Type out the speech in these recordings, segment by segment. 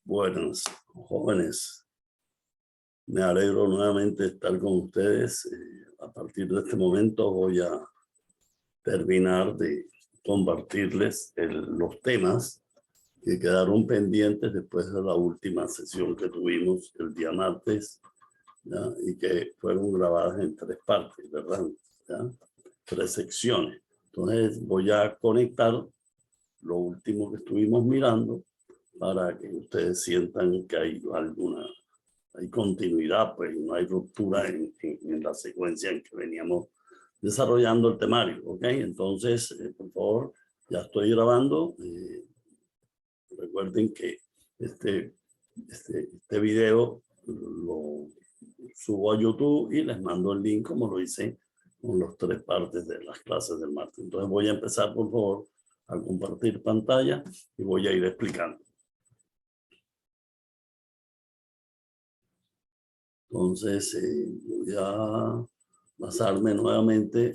Buenas, jóvenes. Me alegro nuevamente de estar con ustedes. A partir de este momento voy a terminar de compartirles los temas que quedaron pendientes después de la última sesión que tuvimos el día martes, ¿ya? Y que fueron grabadas en 3 partes, ¿verdad? ¿Ya? 3 secciones. Entonces voy a conectar lo último que estuvimos mirando para que ustedes sientan que hay continuidad, pues no hay ruptura en la secuencia en que veníamos desarrollando el temario, ¿ok? Entonces, por favor, ya estoy grabando. Recuerden que este video lo subo a YouTube y les mando el link como lo hice con las 3 partes de las clases del martes. Entonces voy a empezar, por favor, a compartir pantalla y voy a ir explicando. Entonces, voy a basarme nuevamente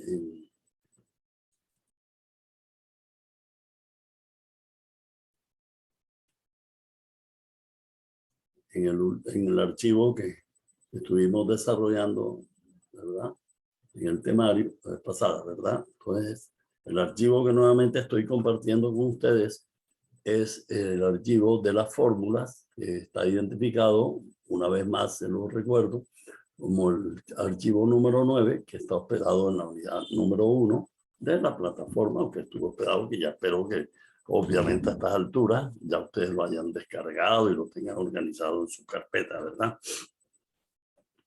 en el archivo que estuvimos desarrollando, ¿verdad? En el temario la vez pasada, ¿verdad? Entonces, el archivo que nuevamente estoy compartiendo con ustedes es el archivo de las fórmulas, que está identificado, una vez más se lo recuerdo, como el archivo número 9, que está hospedado en la unidad número 1 de la plataforma, aunque estuvo hospedado, que ya espero que obviamente a estas alturas ya ustedes lo hayan descargado y lo tengan organizado en su carpeta, ¿verdad?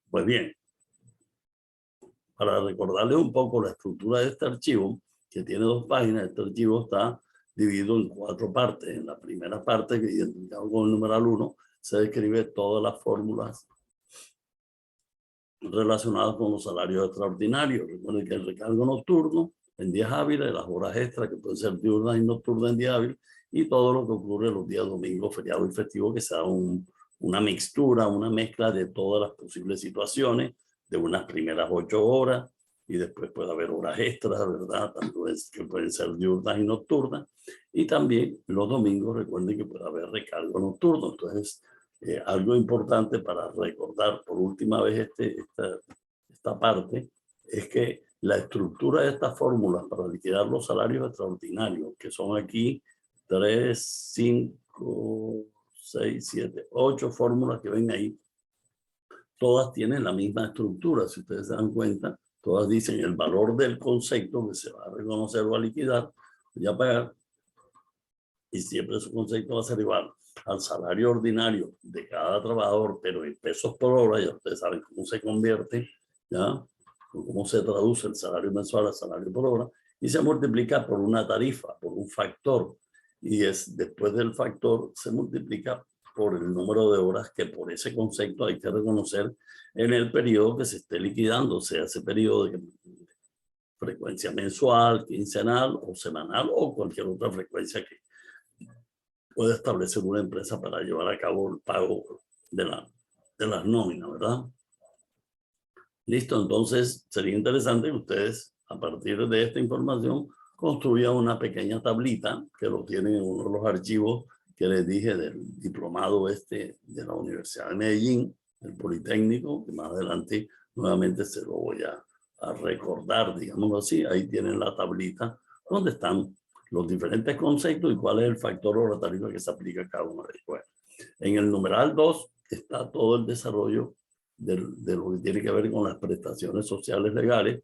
Pues bien, para recordarles un poco la estructura de este archivo, que tiene 2 páginas, este archivo está dividido en 4 partes. En la primera parte, que identificado con el numeral 1, se describe todas las fórmulas relacionadas con los salarios extraordinarios. Recuerden que el recargo nocturno en días hábiles, las horas extras que pueden ser diurnas y nocturnas en día hábil, y todo lo que ocurre los días domingos, feriados y festivos, que sea una mixtura, una mezcla de todas las posibles situaciones, de unas primeras 8 horas, y después puede haber horas extras, ¿verdad? Tanto que pueden ser diurnas y nocturnas, y también los domingos, recuerden que puede haber recargo nocturno. Entonces, algo importante para recordar por última vez esta parte es que la estructura de estas fórmulas para liquidar los salarios extraordinarios, que son aquí 3, 5, 6, 7, 8 fórmulas que ven ahí, todas tienen la misma estructura. Si ustedes se dan cuenta, todas dicen el valor del concepto que se va a reconocer o a liquidar y a pagar, y siempre su concepto va a ser igual al salario ordinario de cada trabajador, pero en pesos por hora. Ya ustedes saben cómo se convierte, ¿ya? Cómo se traduce el salario mensual al salario por hora, y se multiplica por una tarifa, por un factor, y después del factor se multiplica por el número de horas que por ese concepto hay que reconocer en el periodo que se esté liquidando, sea ese periodo de frecuencia mensual, quincenal o semanal, o cualquier otra frecuencia que puede establecer una empresa para llevar a cabo el pago de las nóminas, ¿verdad? Listo, entonces sería interesante que ustedes, a partir de esta información, construyan una pequeña tablita que lo tienen en uno de los archivos que les dije del diplomado de la Universidad de Medellín, el Politécnico, que más adelante nuevamente se lo voy a recordar, digámoslo así. Ahí tienen la tablita donde están los diferentes conceptos y cuál es el factor o la tarifa que se aplica a cada uno de ellos. Bueno, en el numeral 2 está todo el desarrollo de lo que tiene que ver con las prestaciones sociales legales,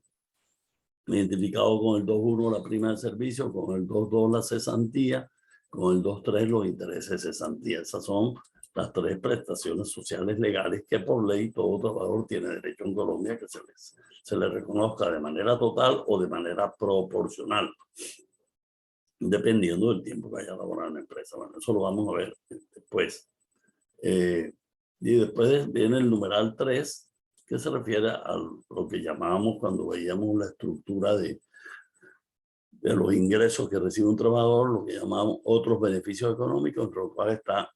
identificado con el 2.1 la prima de servicio, con el 2.2 la cesantía, con el 2.3 los intereses de cesantía. Esas son las 3 prestaciones sociales legales que por ley todo trabajador tiene derecho en Colombia que se le reconozca de manera total o de manera proporcional, dependiendo del tiempo que haya laborado en la empresa. Bueno, eso lo vamos a ver después. Y después viene el numeral 3, que se refiere a lo que llamábamos cuando veíamos la estructura de los ingresos que recibe un trabajador, lo que llamamos otros beneficios económicos, entre los cuales está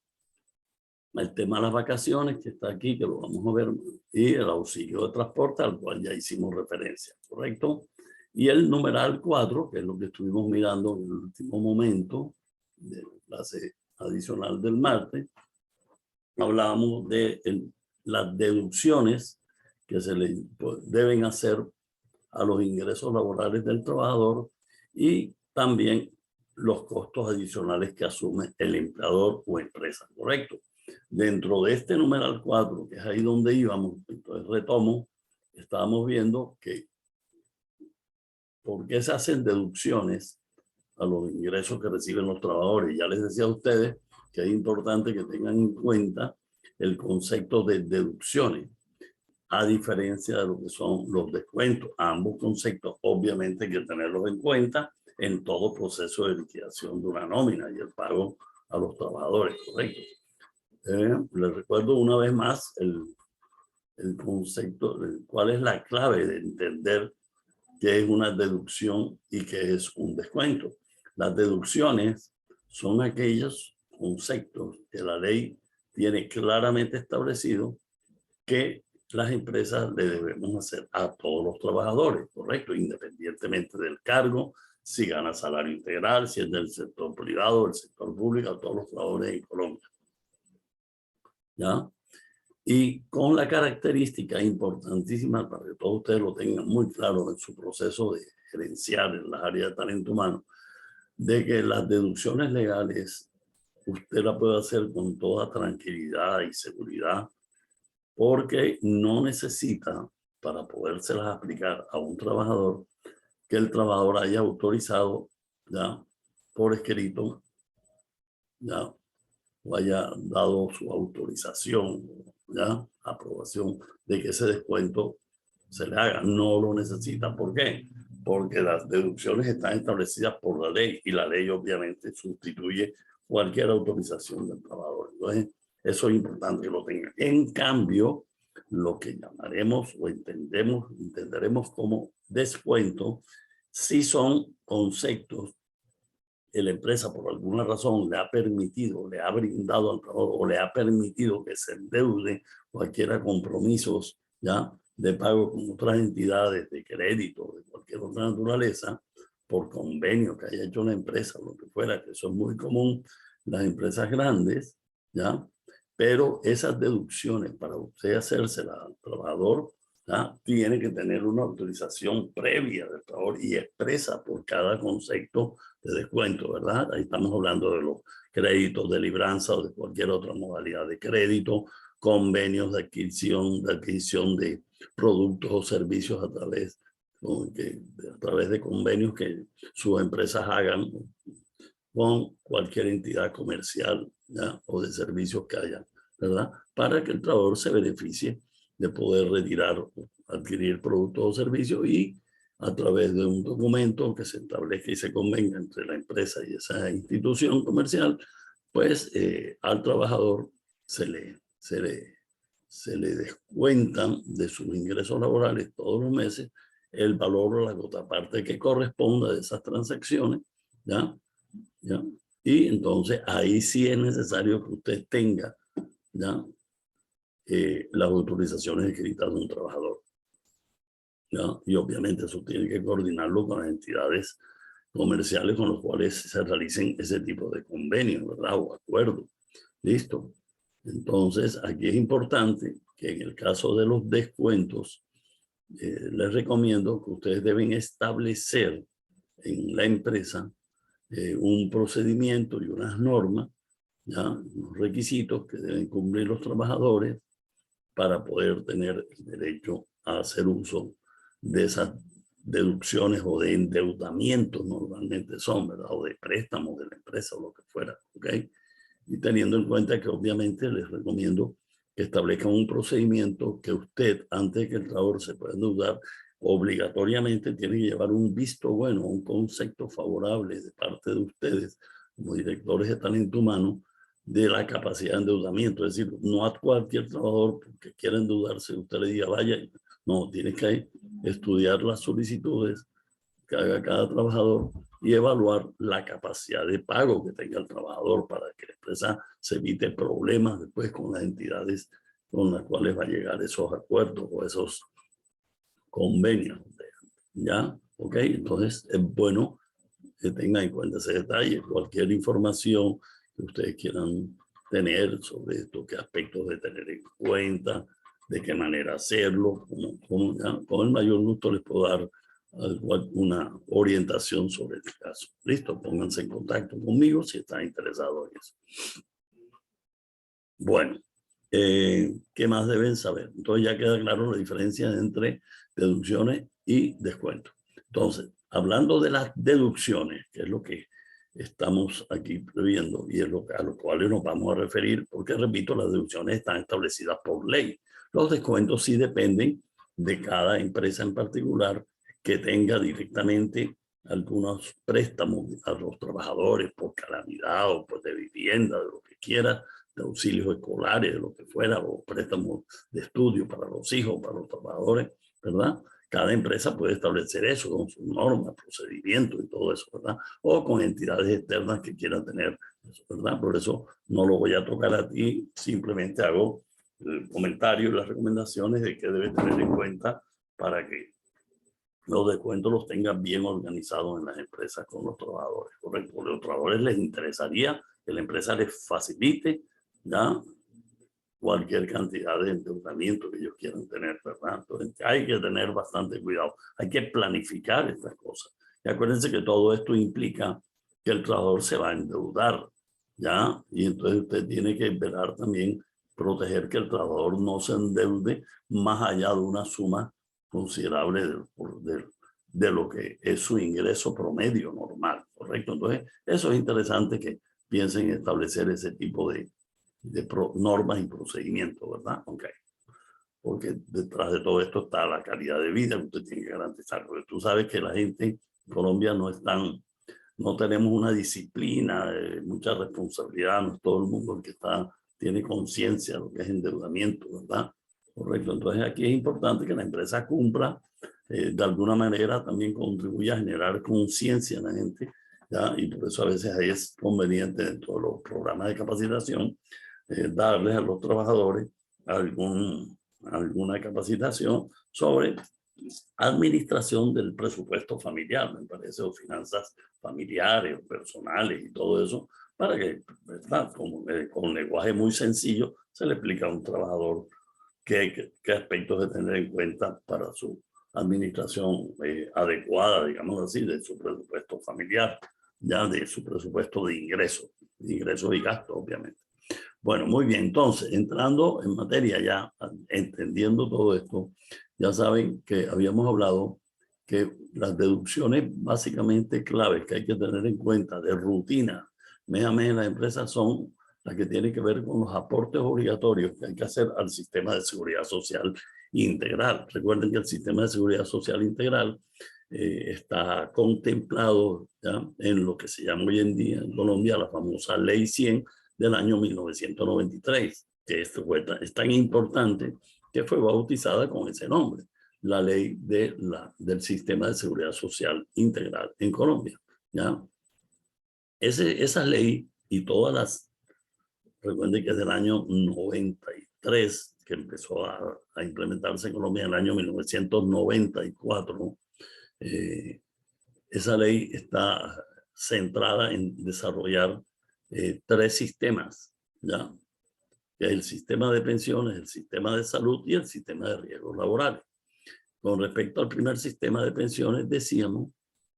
el tema de las vacaciones, que está aquí, que lo vamos a ver, y el auxilio de transporte, al cual ya hicimos referencia, ¿correcto? Y el numeral 4, que es lo que estuvimos mirando en el último momento de la clase adicional del martes, hablábamos de las deducciones que se le deben hacer a los ingresos laborales del trabajador y también los costos adicionales que asume el empleador o empresa, ¿correcto? Dentro de este numeral 4, que es ahí donde íbamos, entonces retomo, estábamos viendo que por qué se hacen deducciones a los ingresos que reciben los trabajadores. Ya les decía a ustedes que es importante que tengan en cuenta el concepto de deducciones, a diferencia de lo que son los descuentos. Ambos conceptos obviamente hay que tenerlos en cuenta en todo proceso de liquidación de una nómina y el pago a los trabajadores, ¿correcto? Les recuerdo una vez más el concepto, cuál es la clave de entender qué es una deducción y qué es un descuento. Las deducciones son aquellos conceptos que la ley tiene claramente establecido que las empresas le debemos hacer a todos los trabajadores, ¿correcto? Independientemente del cargo, si gana salario integral, si es del sector privado, del sector público, a todos los trabajadores en Colombia. ¿Ya? Y con la característica importantísima, para que todos ustedes lo tengan muy claro en su proceso de gerenciar en las áreas de talento humano, de que las deducciones legales usted la puede hacer con toda tranquilidad y seguridad, porque no necesita, para podérselas aplicar a un trabajador, que el trabajador haya autorizado ya por escrito, ya, o haya dado su autorización, ya, aprobación de que ese descuento se le haga. No lo necesita. ¿Por qué? Porque las deducciones están establecidas por la ley y la ley obviamente sustituye cualquier autorización del trabajador. Entonces, eso es importante que lo tengan. En cambio, lo que llamaremos o entenderemos como descuento, si son conceptos que la empresa por alguna razón le ha permitido, le ha brindado al trabajador o le ha permitido que se endeude o adquiera compromisos ya de pago con otras entidades de crédito, de cualquier otra naturaleza, por convenio que haya hecho la empresa o lo que fuera, que eso es muy común en las empresas grandes, ¿ya? Pero esas deducciones para usted hacérselas al trabajador, ¿ya? Tiene que tener una autorización previa del trabajador y expresa por cada concepto de descuento, ¿verdad? Ahí estamos hablando de los créditos de libranza o de cualquier otra modalidad de crédito, convenios de adquisición de productos o servicios a través de convenios que sus empresas hagan con cualquier entidad comercial, ¿ya? O de servicios que haya, ¿verdad? Para que el trabajador se beneficie de poder retirar, adquirir productos o servicios y a través de un documento que se establezca y se convenga entre la empresa y esa institución comercial, pues al trabajador se le descuentan de sus ingresos laborales todos los meses el valor o la contraparte que corresponda de esas transacciones, ¿ya? ¿Ya? Y entonces ahí sí es necesario que usted tenga, ¿ya? Las autorizaciones escritas de un trabajador, ¿ya? Y obviamente eso tiene que coordinarlo con las entidades comerciales con los cuales se realicen ese tipo de convenios, ¿verdad? O acuerdos. Listo. Entonces, aquí es importante que en el caso de los descuentos, les recomiendo que ustedes deben establecer en la empresa un procedimiento y unas normas, ¿ya? Unos requisitos que deben cumplir los trabajadores para poder tener el derecho a hacer uso de esas deducciones o de endeudamientos normalmente son, ¿verdad? O de préstamos de la empresa o lo que fuera, ¿ok? Y teniendo en cuenta que obviamente les recomiendo que establezcan un procedimiento que usted, antes de que el trabajador se pueda endeudar, obligatoriamente tiene que llevar un visto bueno, un concepto favorable de parte de ustedes como directores de talento humano de la capacidad de endeudamiento. Es decir, no a cualquier trabajador que quiera endeudarse, usted le diga, vaya, no, tiene que estudiar las solicitudes que haga cada trabajador y evaluar la capacidad de pago que tenga el trabajador para que la empresa se evite problemas después con las entidades con las cuales va a llegar esos acuerdos o esos convenios. ¿Ya? ¿Ok? Entonces es bueno que tengan en cuenta ese detalle. Cualquier información que ustedes quieran tener sobre esto, qué aspectos de tener en cuenta, de qué manera hacerlo. Con el mayor gusto les puedo dar una orientación sobre el caso. Listo, pónganse en contacto conmigo si están interesados en eso. Bueno, ¿qué más deben saber? Entonces ya queda claro la diferencia entre deducciones y descuentos. Entonces, hablando de las deducciones, que es lo que estamos aquí previendo y es a lo cual nos vamos a referir, porque repito, las deducciones están establecidas por ley. Los descuentos sí dependen de cada empresa en particular que tenga directamente algunos préstamos a los trabajadores por calamidad o por de vivienda, de lo que quiera, de auxilios escolares, de lo que fuera, o préstamos de estudio para los hijos, para los trabajadores, ¿verdad? Cada empresa puede establecer eso con sus normas, procedimientos y todo eso, ¿verdad? O con entidades externas que quieran tener eso, ¿verdad? Por eso no lo voy a tocar a ti, simplemente hago el comentario y las recomendaciones de qué debe tener en cuenta para que los descuentos los tengan bien organizados en las empresas con los trabajadores, ¿correcto? A los trabajadores les interesaría que la empresa les facilite, ¿ya?, cualquier cantidad de endeudamiento que ellos quieran tener, ¿verdad? Entonces hay que tener bastante cuidado, hay que planificar estas cosas. Y acuérdense que todo esto implica que el trabajador se va a endeudar, ¿ya? Y entonces usted tiene que velar también, proteger que el trabajador no se endeude más allá de una suma considerable de lo que es su ingreso promedio normal, ¿correcto? Entonces eso es interesante que piensen en establecer ese tipo de normas y procedimientos, ¿verdad? Ok. Porque detrás de todo esto está la calidad de vida que usted tiene que garantizar. Porque tú sabes que la gente en Colombia no tenemos una disciplina, mucha responsabilidad, no es todo el mundo el que tiene conciencia de lo que es endeudamiento, ¿verdad? Correcto. Entonces aquí es importante que la empresa cumpla, de alguna manera también contribuya a generar conciencia en la gente, ¿ya? Y por eso a veces es conveniente dentro de los programas de capacitación darles a los trabajadores alguna capacitación sobre administración del presupuesto familiar, me parece, o finanzas familiares o personales y todo eso, para que, ¿verdad?, con lenguaje muy sencillo se le explica a un trabajador qué aspectos de tener en cuenta para su administración adecuada, digamos así, de su presupuesto familiar, ya de su presupuesto de ingresos y gastos, obviamente. Bueno, muy bien. Entonces, entrando en materia ya, entendiendo todo esto, ya saben que habíamos hablado que las deducciones básicamente claves que hay que tener en cuenta de rutina mes a mes en las empresas son las que tienen que ver con los aportes obligatorios que hay que hacer al sistema de seguridad social integral. Recuerden que el sistema de seguridad social integral está contemplado, ¿ya?, en lo que se llama hoy en día en Colombia la famosa Ley 100 del año 1993, que es tan importante que fue bautizada con ese nombre, la ley del sistema de seguridad social integral en Colombia, ¿ya? Esa ley y todas recuerden que es del año 93, que empezó a implementarse en Colombia en el año 1994, esa ley está centrada en desarrollar 3 sistemas, ¿ya?, que es el sistema de pensiones, el sistema de salud y el sistema de riesgos laborales. Con respecto al primer sistema de pensiones, decíamos,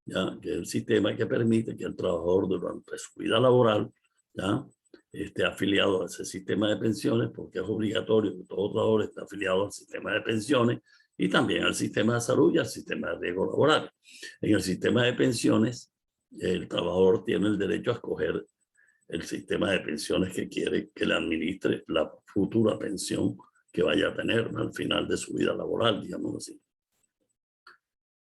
¿ya?, que es el sistema que permite que el trabajador durante su vida laboral, ¿ya?, esté afiliado a ese sistema de pensiones, porque es obligatorio que todo trabajador esté afiliado al sistema de pensiones y también al sistema de salud y al sistema de riesgos laborales. En el sistema de pensiones, el trabajador tiene el derecho a escoger el sistema de pensiones que quiere que le administre la futura pensión que vaya a tener al final de su vida laboral, digamos así.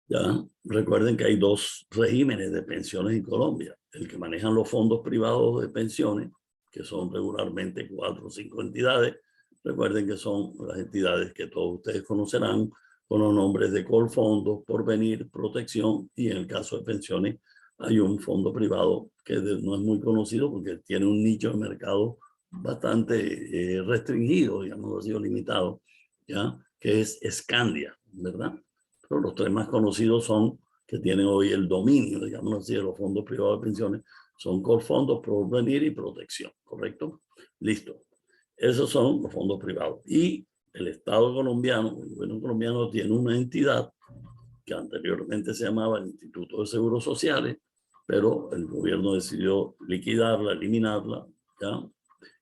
Ya recuerden que hay 2 regímenes de pensiones en Colombia: el que manejan los fondos privados de pensiones, que son regularmente 4 o 5 entidades. Recuerden que son las entidades que todos ustedes conocerán con los nombres de Colfondos, Porvenir, Protección, y en el caso de pensiones hay un fondo privado que no es muy conocido porque tiene un nicho de mercado bastante restringido, digamos así, o limitado, ¿ya?, que es Scandia, ¿verdad? Pero los 3 más conocidos son, que tienen hoy el dominio, digamos así, de los fondos privados de pensiones, Son fondos por venir y protección, ¿correcto? Listo. Esos son los fondos privados. Y el Estado colombiano, el gobierno colombiano tiene una entidad que anteriormente se llamaba el Instituto de Seguros Sociales, pero el gobierno decidió liquidarla, eliminarla, ¿ya?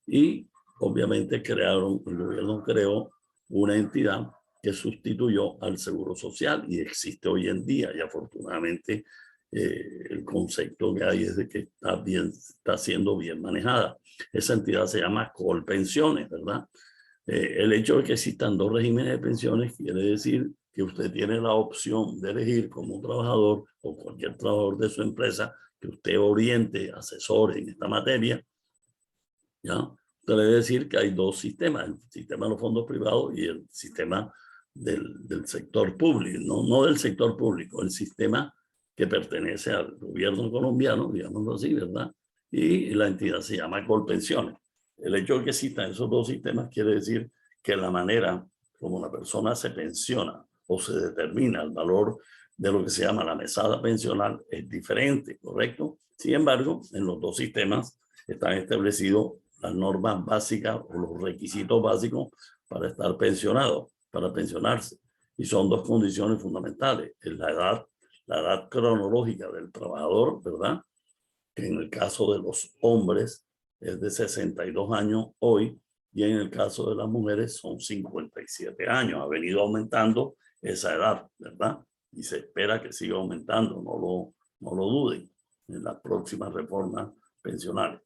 Y obviamente el gobierno creó una entidad que sustituyó al Seguro Social y existe hoy en día, y afortunadamente el concepto que hay es de que está siendo bien manejada. Esa entidad se llama Colpensiones, ¿verdad? El hecho de que existan dos regímenes de pensiones quiere decir que usted tiene la opción de elegir como trabajador o cualquier trabajador de su empresa que usted oriente, asesore en esta materia, ¿ya? Usted debe decir que hay dos sistemas, el sistema de los fondos privados y el sistema del sector público, no del sector público, el sistema que pertenece al gobierno colombiano, digámoslo así, ¿verdad? Y la entidad se llama Colpensiones. El hecho de que existan esos dos sistemas quiere decir que la manera como la persona se pensiona o se determina el valor de lo que se llama la mesada pensional es diferente, ¿correcto? Sin embargo, en los dos sistemas están establecidos las normas básicas o los requisitos básicos para estar pensionado, para pensionarse. Y son dos condiciones fundamentales. Es la edad cronológica del trabajador, ¿verdad? Que en el caso de los hombres es de 62 años hoy y en el caso de las mujeres son 57 años. Ha venido aumentando esa edad, ¿verdad? Y se espera que siga aumentando, no lo duden, en las próximas reformas pensionales.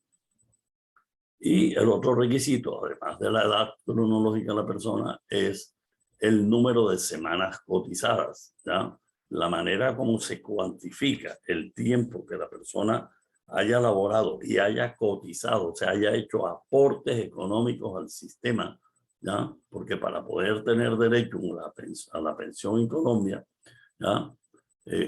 Y el otro requisito, además de la edad cronológica de la persona, es el número de semanas cotizadas, ¿ya? La manera como se cuantifica el tiempo que la persona haya laborado y haya cotizado, o sea, haya hecho aportes económicos al sistema, ¿ya? Porque para poder tener derecho a la pensión en Colombia, ¿ya?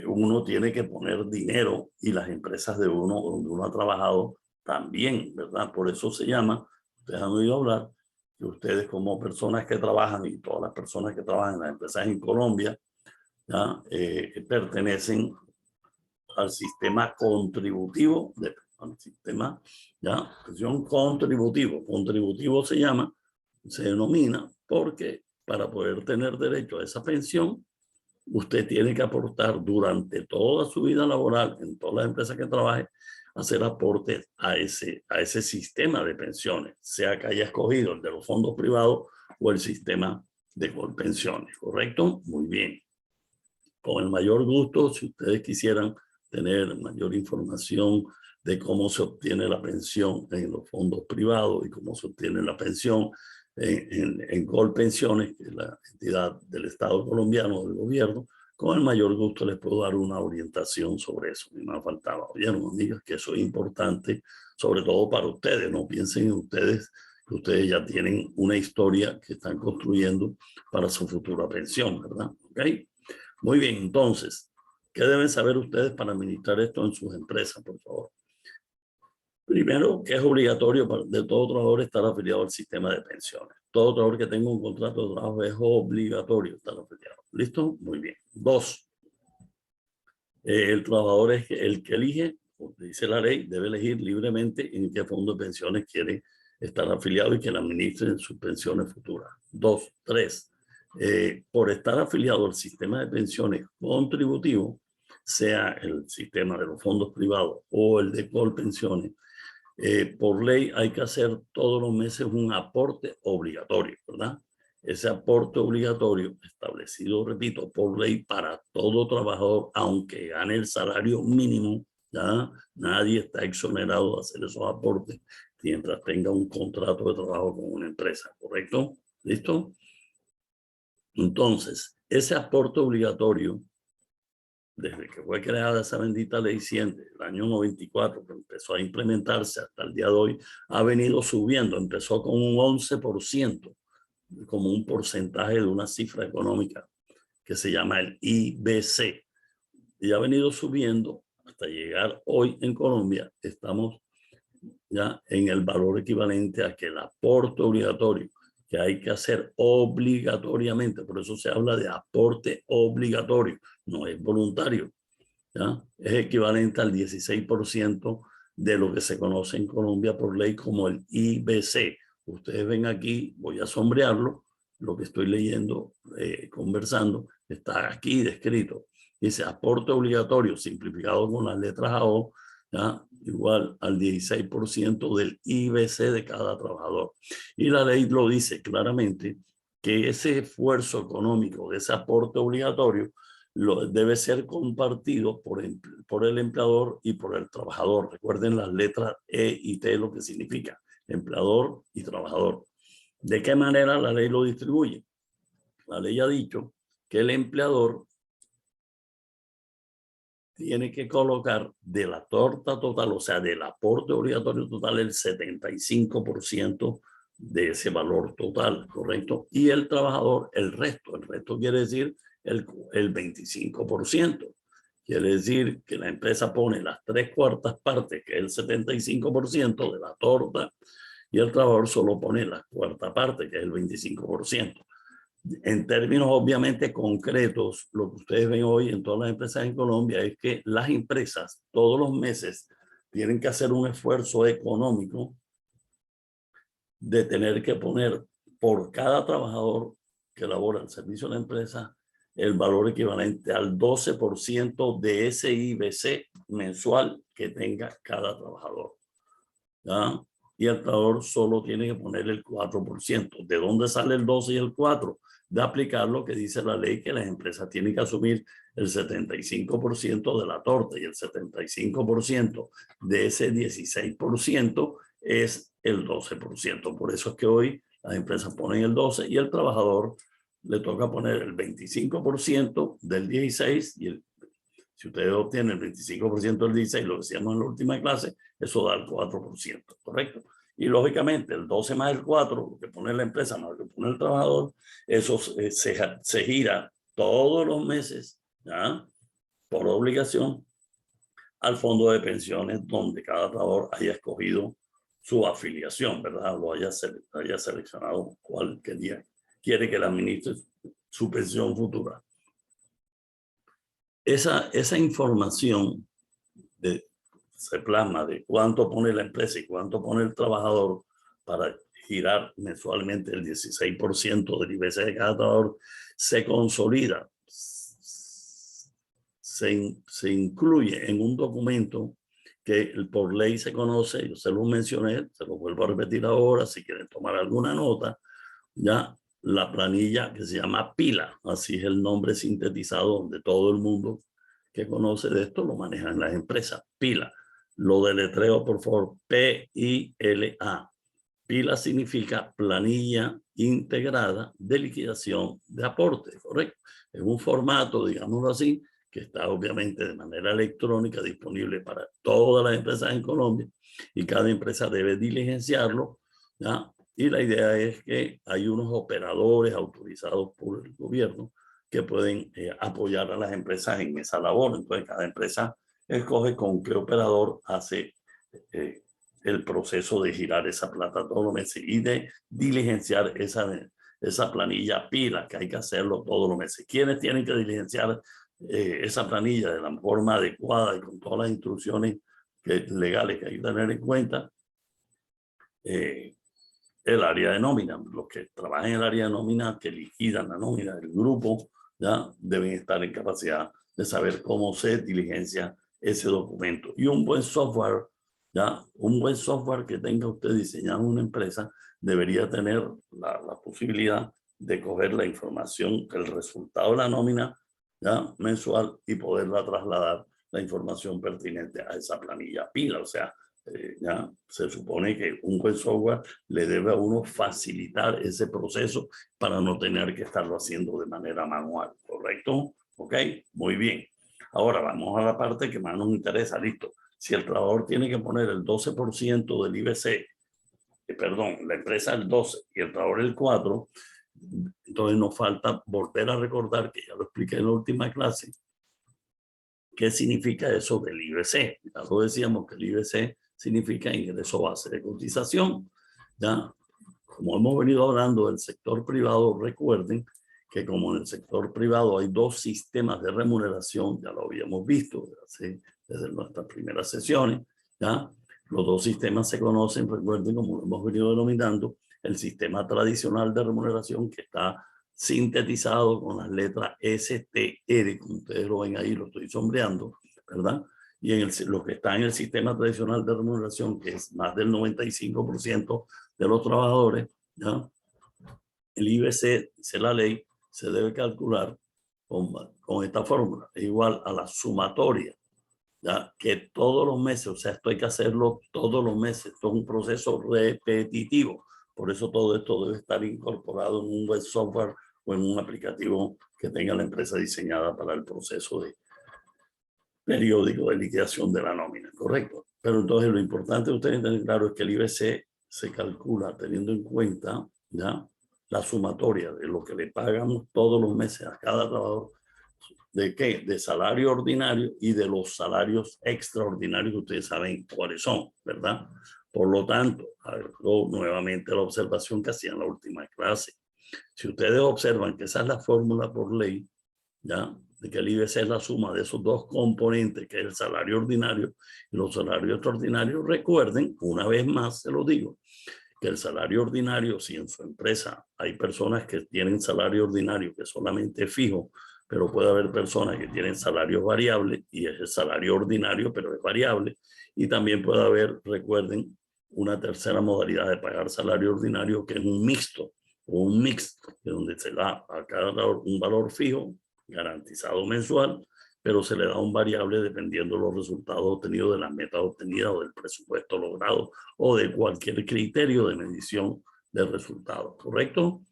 Uno tiene que poner dinero y las empresas de uno, donde uno ha trabajado, también, ¿verdad? Por eso se llama, ustedes han oído hablar, que ustedes como personas que trabajan y todas las personas que trabajan en las empresas en Colombia, ¿ya? Pertenecen al sistema contributivo, al sistema, ¿ya? Pensión contributivo. Contributivo se denomina porque para poder tener derecho a esa pensión, usted tiene que aportar durante toda su vida laboral, en todas las empresas que trabaje, hacer aportes a ese sistema de pensiones, sea que haya escogido el de los fondos privados o el sistema de Colpensiones, ¿correcto? Muy bien. Con el mayor gusto, si ustedes quisieran tener mayor información de cómo se obtiene la pensión en los fondos privados y cómo se obtiene la pensión en Colpensiones, que es la entidad del Estado colombiano, del gobierno, con el mayor gusto les puedo dar una orientación sobre eso. Y me faltaba, oyeron, amigas, que eso es importante, sobre todo para ustedes. No piensen en ustedes, que ustedes ya tienen una historia que están construyendo para su futura pensión, ¿verdad? ¿Ok? Muy bien, entonces, ¿qué deben saber ustedes para administrar esto en sus empresas, por favor? Primero, que es obligatorio de todo trabajador estar afiliado al sistema de pensiones. Todo trabajador que tenga un contrato de trabajo es obligatorio estar afiliado. ¿Listo? Muy bien. Dos, el trabajador es el que elige, como dice la ley, debe elegir libremente en qué fondo de pensiones quiere estar afiliado y que le administren sus pensiones futuras. Dos, tres, por estar afiliado al sistema de pensiones contributivo, sea el sistema de los fondos privados o el de Colpensiones, por ley hay que hacer todos los meses un aporte obligatorio, ¿verdad? Ese aporte obligatorio establecido, repito, por ley para todo trabajador, aunque gane el salario mínimo, ¿ya? Nadie está exonerado de hacer esos aportes mientras tenga un contrato de trabajo con una empresa, ¿correcto? ¿Listo? Entonces, ese aporte obligatorio, desde que fue creada esa bendita ley 100, el año 94, que empezó a implementarse hasta el día de hoy, ha venido subiendo. Empezó con un 11%, como un porcentaje de una cifra económica que se llama el IBC. Y ha venido subiendo hasta llegar hoy en Colombia. Estamos ya en el valor equivalente a que el aporte obligatorio que hay que hacer obligatoriamente, por eso se habla de aporte obligatorio, no es voluntario, ¿ya? Es equivalente al 16% de lo que se conoce en Colombia por ley como el IBC. Ustedes ven aquí, voy a sombrearlo, lo que estoy leyendo, conversando, está aquí descrito. Dice aporte obligatorio simplificado con las letras AO, ¿ya? Igual al 16% del IBC de cada trabajador. Y la ley lo dice claramente que ese esfuerzo económico de ese aporte obligatorio debe ser compartido por el empleador y por el trabajador. Recuerden las letras E y T, lo que significa empleador y trabajador. ¿De qué manera la ley lo distribuye? La ley ha dicho que el empleador tiene que colocar de la torta total, o sea, del aporte obligatorio total, el 75% de ese valor total, ¿correcto? Y el trabajador, el resto. El resto quiere decir el 25%. Quiere decir que la empresa pone las 3/4 partes, que es el 75% de la torta, y el trabajador solo pone la 1/4 parte, que es el 25%. En términos obviamente concretos, lo que ustedes ven hoy en todas las empresas en Colombia es que las empresas todos los meses tienen que hacer un esfuerzo económico de tener que poner por cada trabajador que labora el servicio de la empresa el valor equivalente al 12% de ese IBC mensual que tenga cada trabajador, ¿ya? Y el trabajador solo tiene que poner el 4%. ¿De dónde sale el 12 y el 4? De aplicar lo que dice la ley, que las empresas tienen que asumir el 75% de la torta, y el 75% de ese 16% es el 12%. Por eso es que hoy las empresas ponen el 12 y el trabajador le toca poner el 25% del 16, y si ustedes obtienen el 25% del 16, lo decíamos en la última clase, eso da el 4%, ¿correcto? Y lógicamente el 12 más el 4, lo que pone la empresa más lo que pone el trabajador, eso se gira todos los meses, ¿ya? Por obligación, al fondo de pensiones donde cada trabajador haya escogido su afiliación, ¿verdad? Lo haya seleccionado cuál quiere que le administre su pensión futura. Esa información se plasma de cuánto pone la empresa y cuánto pone el trabajador para girar mensualmente el 16% del IBC de cada trabajador, se consolida, se incluye en un documento que por ley se conoce, yo se lo mencioné, se lo vuelvo a repetir ahora si quieren tomar alguna nota, ya la planilla que se llama PILA, así es el nombre sintetizado donde todo el mundo que conoce de esto lo maneja en las empresas, PILA. Lo deletreo por favor, PILA. PILA significa planilla integrada de liquidación de aporte, ¿correcto? Es un formato, digámoslo así, que está obviamente de manera electrónica disponible para todas las empresas en Colombia, y cada empresa debe diligenciarlo, ¿ya? Y la idea es que hay unos operadores autorizados por el gobierno que pueden apoyar a las empresas en esa labor. Entonces, cada empresa escoge con qué operador hace el proceso de girar esa plata todos los meses y de diligenciar esa planilla PILA, que hay que hacerlo todos los meses. ¿Quiénes tienen que diligenciar esa planilla de la forma adecuada y con todas las instrucciones legales que hay que tener en cuenta? El área de nómina, los que trabajan en el área de nómina, que liquidan la nómina del grupo, ya deben estar en capacidad de saber cómo se diligencia ese documento. Y un buen software, ya un buen software que tenga usted diseñado en una empresa, debería tener la posibilidad de coger la información, el resultado de la nómina, ya mensual, y poderla trasladar la información pertinente a esa planilla PILA. O sea, ya se supone que un buen software le debe a uno facilitar ese proceso para no tener que estarlo haciendo de manera manual, ¿correcto? Ok, muy bien. Ahora vamos a la parte que más nos interesa. Listo. Si el trabajador tiene que poner el 12% del IBC, perdón, la empresa el 12 y el trabajador el 4, entonces nos falta volver a recordar, que ya lo expliqué en la última clase, qué significa eso del IBC. Ya lo decíamos, que el IBC significa ingreso base de cotización. Ya, como hemos venido hablando del sector privado, recuerden que como en el sector privado hay dos sistemas de remuneración, ya lo habíamos visto desde nuestras primeras sesiones, ¿ya? Los dos sistemas se conocen, recuerden, como lo hemos venido denominando, el sistema tradicional de remuneración, que está sintetizado con las letras STR, como ustedes lo ven ahí, lo estoy sombreando, ¿verdad? Y en lo que está en el sistema tradicional de remuneración, que es más del 95% de los trabajadores, ¿ya? El IBC, dice la ley, se debe calcular con esta fórmula, es igual a la sumatoria, ¿ya? Que todos los meses, o sea, esto hay que hacerlo todos los meses, esto es un proceso repetitivo, por eso todo esto debe estar incorporado en un web software o en un aplicativo que tenga la empresa diseñada para el proceso de periódico de liquidación de la nómina, ¿correcto? Pero entonces lo importante de ustedes tener claro es que el IBC se calcula teniendo en cuenta, ¿ya?, la sumatoria de lo que le pagamos todos los meses a cada trabajador. ¿De qué? De salario ordinario y de los salarios extraordinarios que ustedes saben cuáles son, ¿verdad? Por lo tanto, nuevamente la observación que hacía en la última clase. Si ustedes observan que esa es la fórmula por ley, ¿ya?, de que el IBC es la suma de esos dos componentes, que es el salario ordinario y los salarios extraordinarios, recuerden, una vez más se lo digo, que el salario ordinario, si en su empresa hay personas que tienen salario ordinario que solamente es fijo, pero puede haber personas que tienen salarios variables y es el salario ordinario, pero es variable. Y también puede haber, recuerden, una tercera modalidad de pagar salario ordinario, que es un mixto o un mix, de donde se da a cada un valor fijo, garantizado mensual, pero se le da un variable dependiendo de los resultados obtenidos, de las metas obtenidas o del presupuesto logrado o de cualquier criterio de medición de resultados, ¿correcto?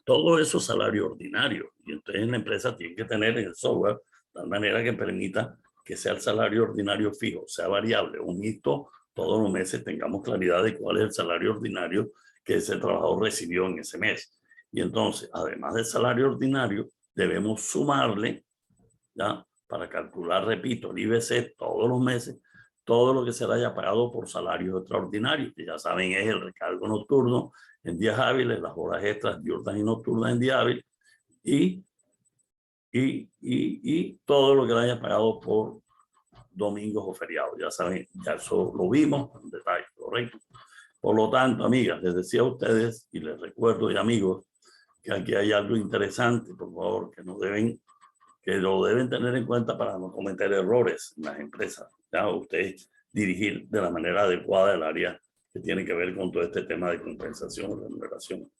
Todo eso es salario ordinario y entonces la empresa tiene que tener en el software de tal manera que permita que sea el salario ordinario fijo, sea variable, un mixto, todos los meses tengamos claridad de cuál es el salario ordinario que ese trabajador recibió en ese mes. Y entonces, además del salario ordinario, debemos sumarle, ¿ya?, para calcular, repito, el IBC todos los meses, todo lo que se le haya pagado por salarios extraordinarios, que ya saben es el recargo nocturno en días hábiles, las horas extras diurnas y nocturnas en día hábil, y todo lo que le haya pagado por domingos o feriados. Ya saben, ya eso lo vimos en detalle, ¿correcto? Por lo tanto, amigas, les decía a ustedes y les recuerdo, y amigos, que aquí hay algo interesante, por favor, que lo deben tener en cuenta para no cometer errores en las empresas. Ya ustedes dirigir de la manera adecuada el área que tiene que ver con todo este tema de compensación y remuneración.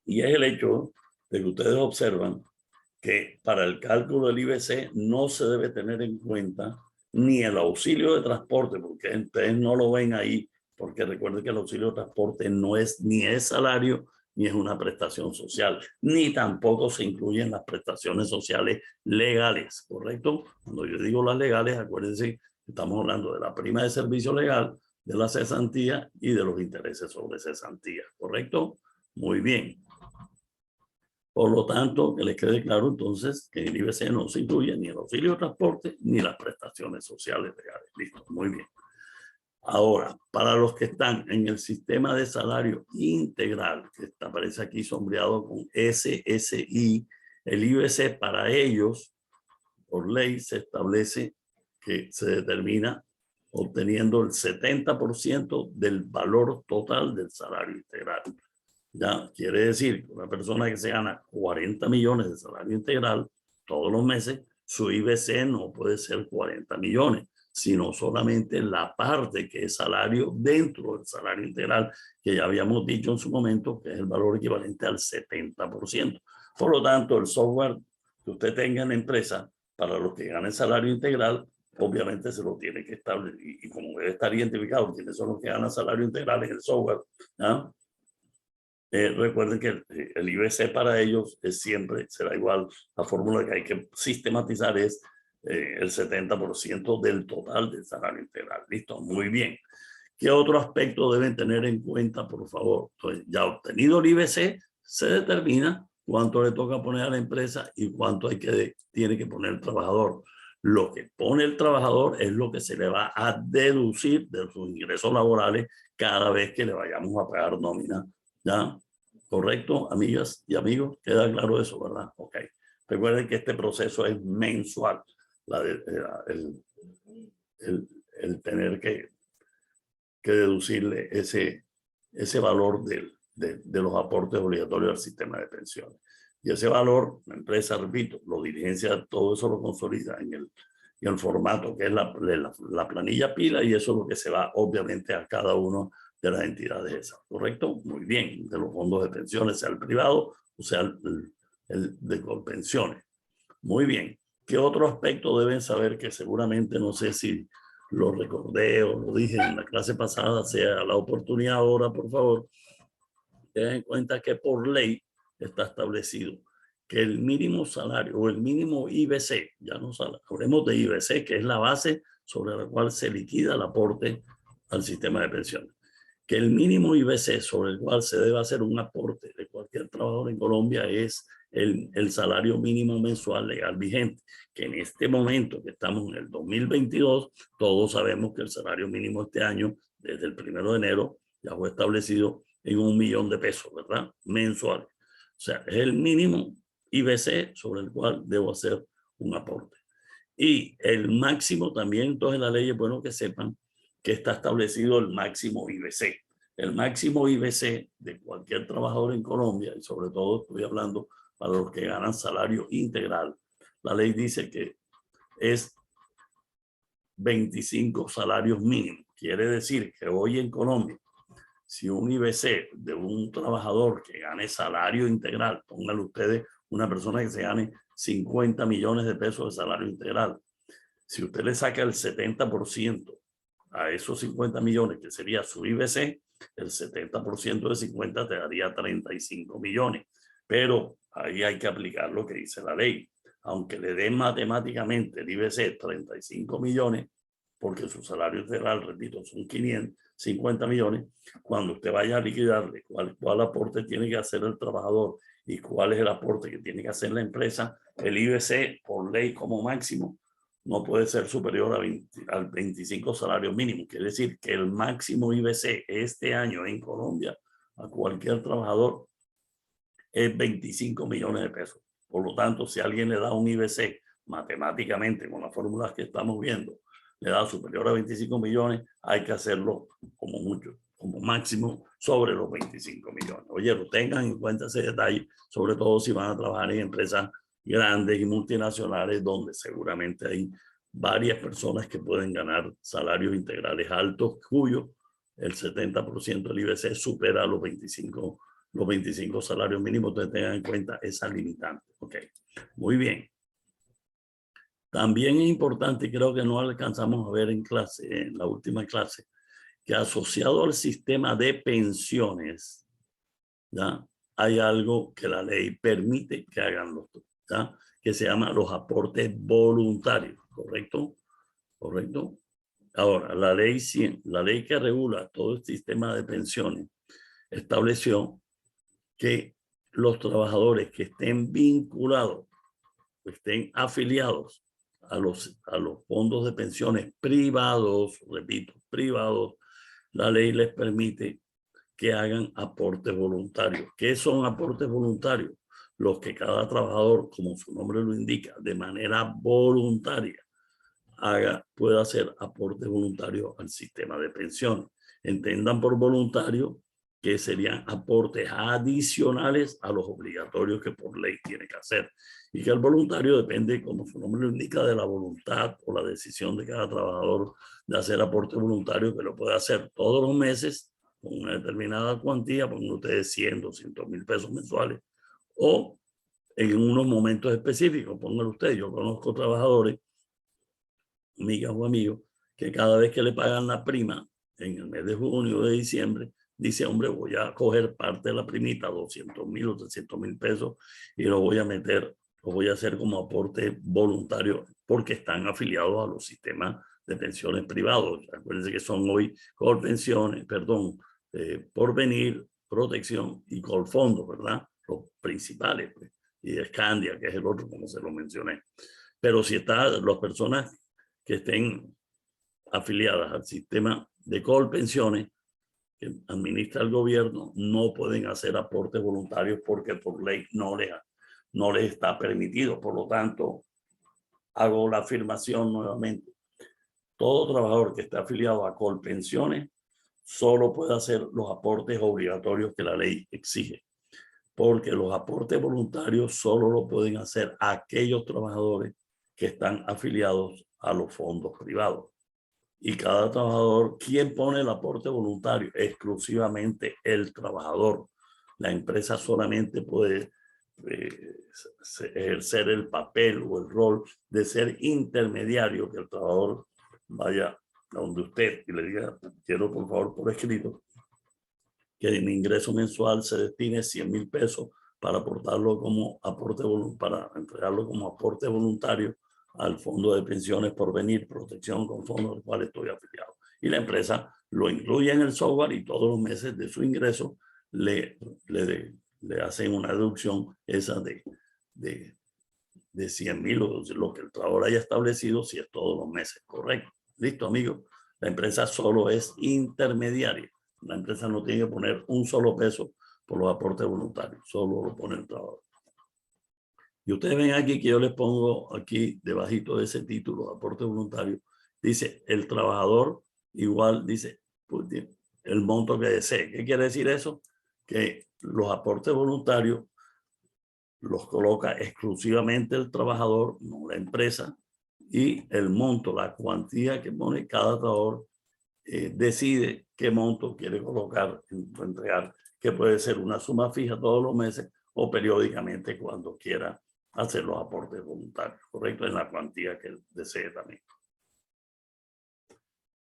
Y es el hecho de que ustedes observan que para el cálculo del IBC no se debe tener en cuenta ni el auxilio de transporte, porque ustedes no lo ven ahí, porque recuerden que el auxilio de transporte no es ni es salario ni es una prestación social, ni tampoco se incluyen las prestaciones sociales legales, ¿correcto? Cuando yo digo las legales, acuérdense que estamos hablando de la prima de servicio legal, de la cesantía y de los intereses sobre cesantía, ¿correcto? Muy bien. Por lo tanto, que les quede claro entonces que en el IBC no se incluye ni el auxilio de transporte ni las prestaciones sociales legales. Listo, muy bien. Ahora, para los que están en el sistema de salario integral, que aparece aquí sombreado con SSI, el IBC para ellos, por ley, se establece que se determina obteniendo el 70% del valor total del salario integral. Ya quiere decir que una persona que se gana 40 millones de salario integral todos los meses, su IBC no puede ser 40 millones, sino solamente la parte que es salario dentro del salario integral, que ya habíamos dicho en su momento, que es el valor equivalente al 70%. Por lo tanto, el software que usted tenga en la empresa, para los que ganen salario integral, obviamente se lo tiene que establecer, y como debe estar identificado quiénes son los que ganan salario integral en el software, ¿no? Recuerden que el IBC para ellos siempre será igual. La fórmula que hay que sistematizar es el 70% del total del salario integral. Listo, muy bien. ¿Qué otro aspecto deben tener en cuenta, por favor? Entonces, ya obtenido el IBC, se determina cuánto le toca poner a la empresa y cuánto tiene que poner el trabajador. Lo que pone el trabajador es lo que se le va a deducir de sus ingresos laborales cada vez que le vayamos a pagar nómina. ¿Ya? ¿Correcto, amigas y amigos? Queda claro eso, ¿verdad? Ok. Recuerden que este proceso es mensual. El tener que que deducirle ese valor de los aportes obligatorios al sistema de pensiones. Y ese valor, la empresa, repito, lo diligencia, todo eso lo consolida en el formato que es la planilla pila, y eso es lo que se va obviamente a cada uno de las entidades esas, ¿correcto? Muy bien, de los fondos de pensiones, sea el privado o sea el de Colpensiones. Muy bien. ¿Qué otro aspecto deben saber que seguramente no sé si lo recordé o lo dije en la clase pasada, sea la oportunidad ahora, por favor? Ten en cuenta que por ley está establecido que el mínimo salario o el mínimo IBC, ya no hablemos de IBC, que es la base sobre la cual se liquida el aporte al sistema de pensiones, que el mínimo IBC sobre el cual se debe hacer un aporte de cualquier trabajador en Colombia es el salario mínimo mensual legal vigente, que en este momento que estamos en el 2022, todos sabemos que el salario mínimo este año, desde el 1 de enero, ya fue establecido en 1 millón de pesos, ¿verdad? Mensual. O sea, es el mínimo IBC sobre el cual debo hacer un aporte. Y el máximo también, entonces la ley es bueno que sepan que está establecido el máximo IBC. El máximo IBC de cualquier trabajador en Colombia, y sobre todo estoy hablando para los que ganan salario integral, la ley dice que es 25 salarios mínimos. Quiere decir que hoy en Colombia, si un IBC de un trabajador que gane salario integral, pónganle ustedes una persona que se gane 50 millones de pesos de salario integral, si usted le saca el 70% a esos 50 millones, que sería su IBC, el 70% de 50 te daría 35 millones. Pero ahí hay que aplicar lo que dice la ley. Aunque le den matemáticamente el IBC 35 millones, porque su salario integral, repito, son 550 millones, cuando usted vaya a liquidarle cuál aporte tiene que hacer el trabajador y cuál es el aporte que tiene que hacer la empresa, el IBC por ley como máximo no puede ser superior al 25 salarios mínimos. Quiere decir que el máximo IBC este año en Colombia a cualquier trabajador es 25 millones de pesos. Por lo tanto, si alguien le da un IBC matemáticamente con las fórmulas que estamos viendo, le da superior a 25 millones, hay que hacerlo como mucho, como máximo sobre los 25 millones. Oye, lo tengan en cuenta ese detalle, sobre todo si van a trabajar en empresas grandes y multinacionales donde seguramente hay varias personas que pueden ganar salarios integrales altos, cuyo el 70% del IBC supera los 25 salarios mínimos. Ustedes tengan en cuenta esa limitante. Ok, muy bien. También es importante, y creo que no alcanzamos a ver en clase, en la última clase, que asociado al sistema de pensiones, ¿ya? Hay algo que la ley permite que hagan los dos, ¿ya? Que se llama los aportes voluntarios, ¿correcto? ¿Correcto? Ahora, la ley que regula todo el sistema de pensiones estableció que los trabajadores que estén vinculados, estén afiliados a los fondos de pensiones privados, repito, privados, la ley les permite que hagan aportes voluntarios. ¿Qué son aportes voluntarios? Los que cada trabajador, como su nombre lo indica, de manera voluntaria pueda hacer aportes voluntarios al sistema de pensiones. Entendan por voluntario que serían aportes adicionales a los obligatorios que por ley tiene que hacer. Y que el voluntario depende, como su nombre lo indica, de la voluntad o la decisión de cada trabajador de hacer aporte voluntario, que lo puede hacer todos los meses con una determinada cuantía, pongan ustedes 100, 200 mil pesos mensuales, o en unos momentos específicos, pónganlo ustedes. Yo conozco trabajadores, amigas o amigos, que cada vez que le pagan la prima en el mes de junio o de diciembre, dice, hombre, voy a coger parte de la primita, 200.000 o 300.000 pesos, y lo voy a meter, lo voy a hacer como aporte voluntario, porque están afiliados a los sistemas de pensiones privados. Acuérdense que son hoy Colpensiones, perdón, Porvenir, Protección y Colfondo, ¿verdad? Los principales, pues, y Scandia, que es el otro, como se lo mencioné. Pero si están las personas que estén afiliadas al sistema de Colpensiones que administra el gobierno, no pueden hacer aportes voluntarios porque por ley no les está permitido. Por lo tanto, hago la afirmación nuevamente. Todo trabajador que esté afiliado a Colpensiones solo puede hacer los aportes obligatorios que la ley exige, porque los aportes voluntarios solo lo pueden hacer aquellos trabajadores que están afiliados a los fondos privados. Y cada trabajador, ¿quién pone el aporte voluntario? Exclusivamente el trabajador. La empresa solamente puede ejercer el papel o el rol de ser intermediario, que el trabajador vaya a donde usted y le diga, quiero por favor por escrito que mi ingreso mensual se destine 100,000 pesos para aportarlo como aporte, para entregarlo como aporte voluntario al fondo de pensiones Porvenir, protección con fondos al cual estoy afiliado. Y la empresa lo incluye en el software y todos los meses de su ingreso le hacen una deducción esa de 100,000 o lo que el trabajador haya establecido, si es todos los meses, correcto. Listo, amigo. La empresa solo es intermediaria. La empresa no tiene que poner un solo peso por los aportes voluntarios, solo lo pone el trabajador. Y ustedes ven aquí que yo les pongo aquí debajito de ese título, aporte voluntario, dice el trabajador igual, dice pues, el monto que desee. ¿Qué quiere decir eso? Que los aportes voluntarios los coloca exclusivamente el trabajador, no la empresa, y el monto, la cuantía que pone cada trabajador, decide qué monto quiere colocar, entregar, que puede ser una suma fija todos los meses o periódicamente cuando quiera hacer los aportes voluntarios, ¿correcto? En la cuantía que desee también.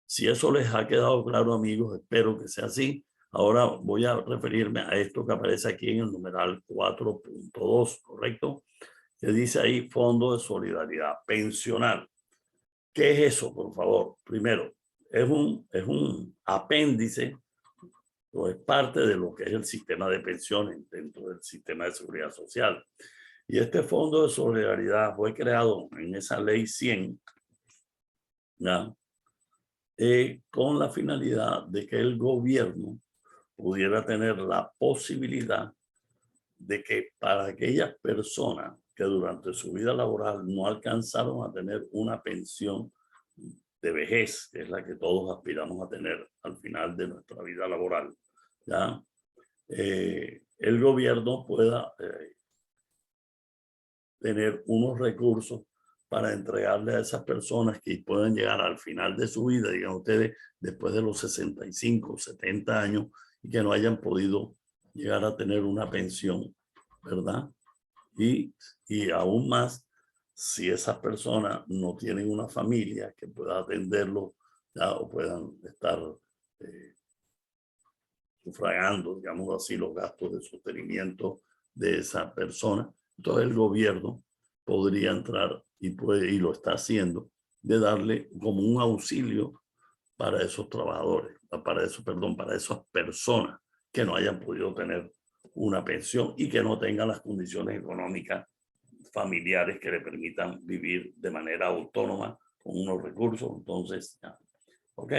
Si eso les ha quedado claro, amigos, espero que sea así. Ahora voy a referirme a esto que aparece aquí en el numeral 4.2, ¿correcto? Que dice ahí Fondo de Solidaridad Pensional. ¿Qué es eso, por favor? Primero, es un apéndice o es parte de lo que es el sistema de pensiones dentro del sistema de seguridad social. Y este Fondo de Solidaridad fue creado en esa ley 100, ¿ya? Con la finalidad de que el gobierno pudiera tener la posibilidad de que para aquellas personas que durante su vida laboral no alcanzaron a tener una pensión de vejez, que es la que todos aspiramos a tener al final de nuestra vida laboral, ¿ya? El gobierno pueda tener unos recursos para entregarle a esas personas que puedan llegar al final de su vida, digan ustedes, después de los 65, 70 años, y que no hayan podido llegar a tener una pensión, ¿verdad? Y aún más, si esas personas no tienen una familia que pueda atenderlo, ya, o puedan estar sufragando, digamos así, los gastos de sostenimiento de esa persona, entonces el gobierno podría entrar y lo está haciendo, de darle como un auxilio para esos trabajadores, para esas personas que no hayan podido tener una pensión y que no tengan las condiciones económicas familiares que le permitan vivir de manera autónoma con unos recursos. Entonces, ya. ¿Ok?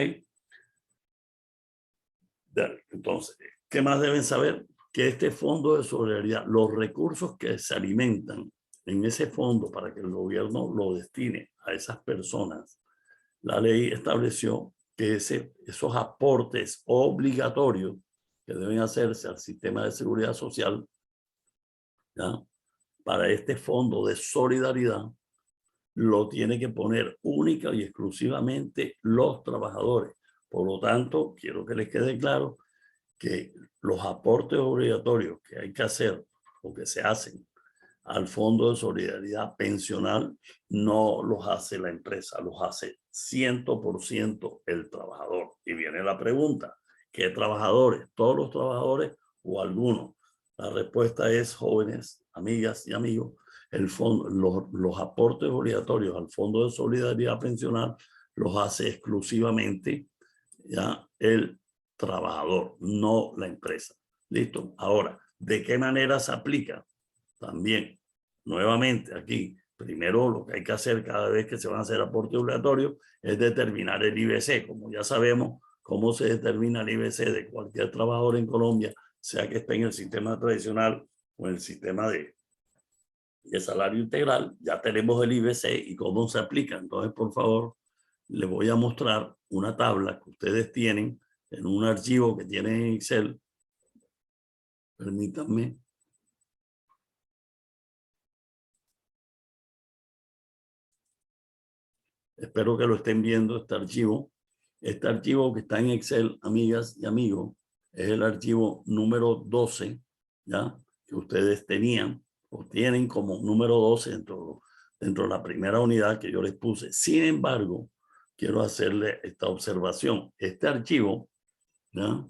Entonces, ¿qué más deben saber? Que este fondo de solidaridad, los recursos que se alimentan en ese fondo para que el gobierno lo destine a esas personas, la ley estableció que esos aportes obligatorios que deben hacerse al sistema de seguridad social, ¿ya? Para este fondo de solidaridad, lo tiene que poner única y exclusivamente los trabajadores. Por lo tanto, quiero que les quede claro que los aportes obligatorios que hay que hacer o que se hacen al Fondo de Solidaridad Pensional no los hace la empresa, los hace 100% el trabajador. Y viene la pregunta, ¿qué trabajadores? ¿Todos los trabajadores o algunos? La respuesta es, jóvenes, amigas y amigos, el fondo, los aportes obligatorios al Fondo de Solidaridad Pensional los hace exclusivamente ya el trabajador, no la empresa. ¿Listo? Ahora, ¿de qué manera se aplica? También, nuevamente aquí, primero lo que hay que hacer cada vez que se van a hacer aportes obligatorios es determinar el IBC. Como ya sabemos cómo se determina el IBC de cualquier trabajador en Colombia, sea que esté en el sistema tradicional o en el sistema de salario integral, ya tenemos el IBC y cómo se aplica. Entonces, por favor, les voy a mostrar una tabla que ustedes tienen en un archivo que tienen en Excel. Permítanme. Espero que lo estén viendo este archivo. Este archivo que está en Excel, amigas y amigos, es el archivo número 12, ¿ya? Que ustedes tenían o tienen como número 12 dentro de la primera unidad que yo les puse. Sin embargo, quiero hacerle esta observación. Este archivo, ¿ya?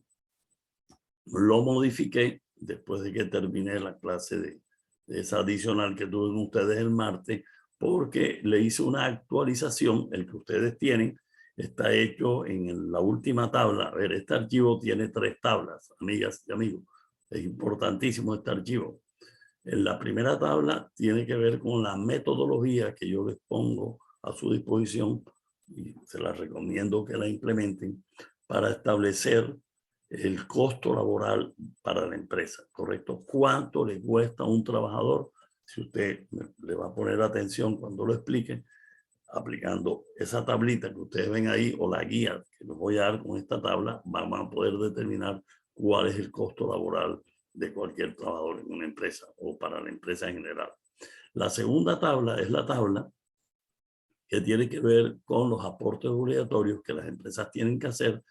Lo modifiqué después de que terminé la clase de esa adicional que tuve con ustedes el martes, porque le hice una actualización. El que ustedes tienen está hecho en la última tabla. A ver, este archivo tiene 3 tablas, amigas y amigos. Es importantísimo este archivo. En la primera tabla tiene que ver con la metodología que yo les pongo a su disposición y se las recomiendo que la implementen para establecer el costo laboral para la empresa, ¿correcto? ¿Cuánto le cuesta a un trabajador? Si usted le va a poner atención cuando lo explique, aplicando esa tablita que ustedes ven ahí o la guía que les voy a dar con esta tabla, vamos a poder determinar cuál es el costo laboral de cualquier trabajador en una empresa o para la empresa en general. La segunda tabla es la tabla que tiene que ver con los aportes obligatorios que las empresas tienen que hacer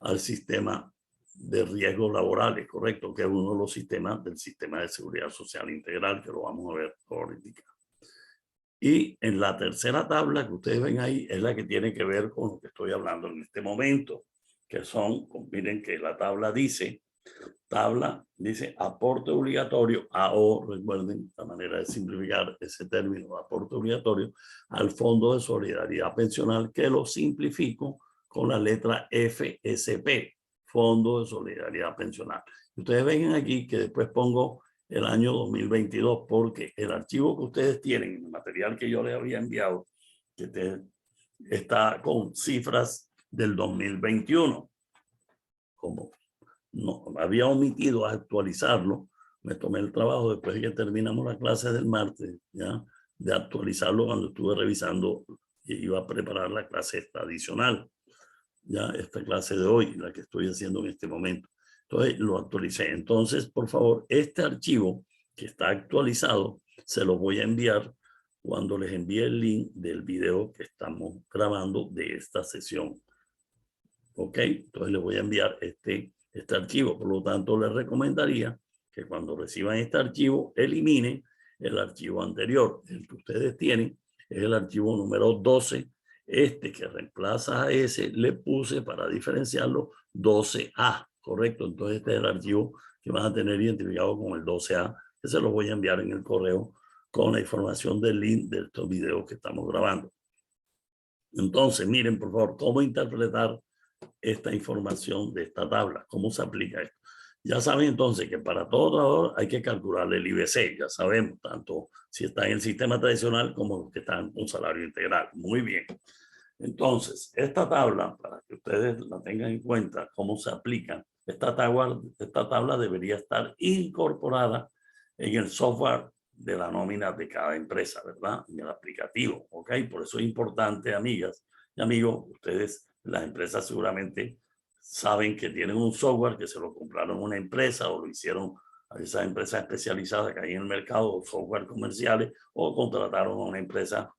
al sistema de riesgos laborales, correcto, que es uno de los sistemas del sistema de seguridad social integral, que lo vamos a ver ahorita. Y en la tercera tabla que ustedes ven ahí es la que tiene que ver con lo que estoy hablando en este momento, que son, miren que la tabla dice aporte obligatorio, AO, recuerden la manera de simplificar ese término, aporte obligatorio, al Fondo de Solidaridad Pensional, que lo simplifico con la letra FSP, Fondo de Solidaridad Pensional. Ustedes ven aquí que después pongo el año 2022, porque el archivo que ustedes tienen, el material que yo les había enviado, que está con cifras del 2021. Como no había omitido actualizarlo, me tomé el trabajo después de que terminamos la clase del martes, ¿ya? De actualizarlo cuando estuve revisando y iba a preparar la clase esta adicional, ya esta clase de hoy, la que estoy haciendo en este momento. Entonces lo actualicé. Entonces, por favor, este archivo que está actualizado, se lo voy a enviar cuando les envíe el link del video que estamos grabando de esta sesión. ¿Ok? Entonces les voy a enviar este archivo. Por lo tanto, les recomendaría que cuando reciban este archivo, eliminen el archivo anterior. El que ustedes tienen es el archivo número 12. Este que reemplaza a ese, le puse para diferenciarlo 12A, ¿correcto? Entonces este es el archivo que van a tener identificado con el 12A, que se los voy a enviar en el correo con la información del link de estos videos que estamos grabando. Entonces, miren, por favor, cómo interpretar esta información de esta tabla, cómo se aplica esto. Ya saben entonces que para todo trabajador hay que calcular el IBC, ya sabemos, tanto si está en el sistema tradicional como los que están con salario integral. Muy bien. Entonces, esta tabla, para que ustedes la tengan en cuenta, cómo se aplica, esta tabla debería estar incorporada en el software de la nómina de cada empresa, ¿verdad? En el aplicativo, ¿ok? Por eso es importante, amigas y amigos, ustedes, las empresas seguramente saben que tienen un software que se lo compraron a una empresa o lo hicieron a esas empresas especializadas que hay en el mercado, software comerciales, o contrataron a una empresa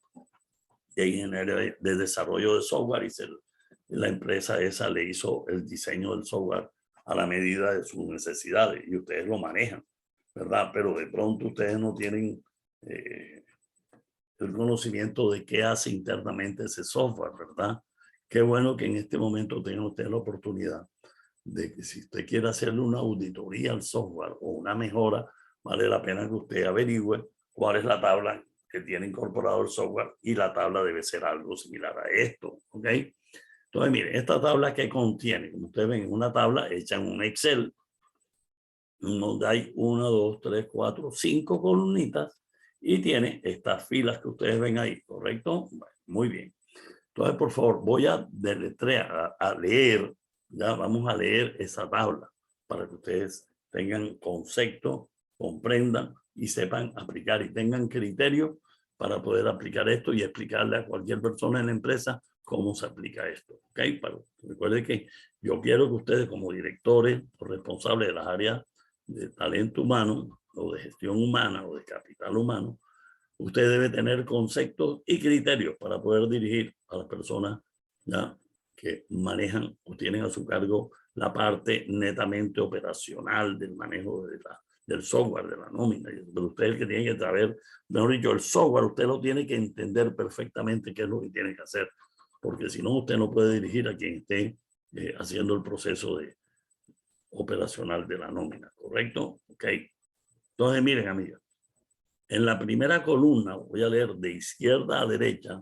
de ingeniería de desarrollo de software y la empresa esa le hizo el diseño del software a la medida de sus necesidades y ustedes lo manejan, ¿verdad? Pero de pronto ustedes no tienen el conocimiento de qué hace internamente ese software, ¿verdad? Qué bueno que en este momento tengan ustedes la oportunidad de que si usted quiere hacerle una auditoría al software o una mejora, vale la pena que usted averigüe cuál es la tabla que tiene incorporado el software y la tabla debe ser algo similar a esto, ¿ok? Entonces, miren, esta tabla que contiene, como ustedes ven, una tabla hecha en un Excel, donde hay 1, 2, 3, 4, 5 columnitas y tiene estas filas que ustedes ven ahí, ¿correcto? Bueno, muy bien. Entonces, por favor, voy a deletrear, a leer, ya vamos a leer esa tabla para que ustedes tengan concepto, comprendan y sepan aplicar y tengan criterio para poder aplicar esto y explicarle a cualquier persona en la empresa cómo se aplica esto. ¿Ok? Recuerde que yo quiero que ustedes como directores o responsables de las áreas de talento humano o de gestión humana o de capital humano, usted debe tener conceptos y criterios para poder dirigir a las personas, ¿ya?, que manejan o tienen a su cargo la parte netamente operacional del manejo del software, de la nómina. Pero usted es el que tiene que saber, mejor dicho, el software usted lo tiene que entender perfectamente qué es lo que tiene que hacer, porque si no usted no puede dirigir a quien esté haciendo el proceso operacional de la nómina, ¿correcto? Ok. Entonces miren, amigas, en la primera columna voy a leer de izquierda a derecha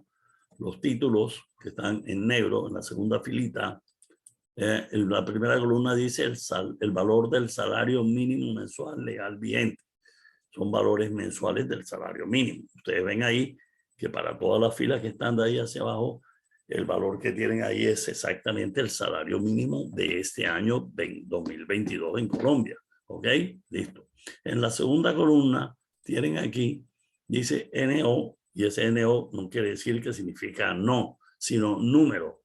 los títulos que están en negro en la segunda filita. En la primera columna dice el valor del salario mínimo mensual legal vigente. Son valores mensuales del salario mínimo. Ustedes ven ahí que para todas las filas que están de ahí hacia abajo, el valor que tienen ahí es exactamente el salario mínimo de este año 2022 en Colombia. ¿Ok? Listo. En la segunda columna tienen aquí, dice NO, y ese NO no quiere decir que significa no, sino número.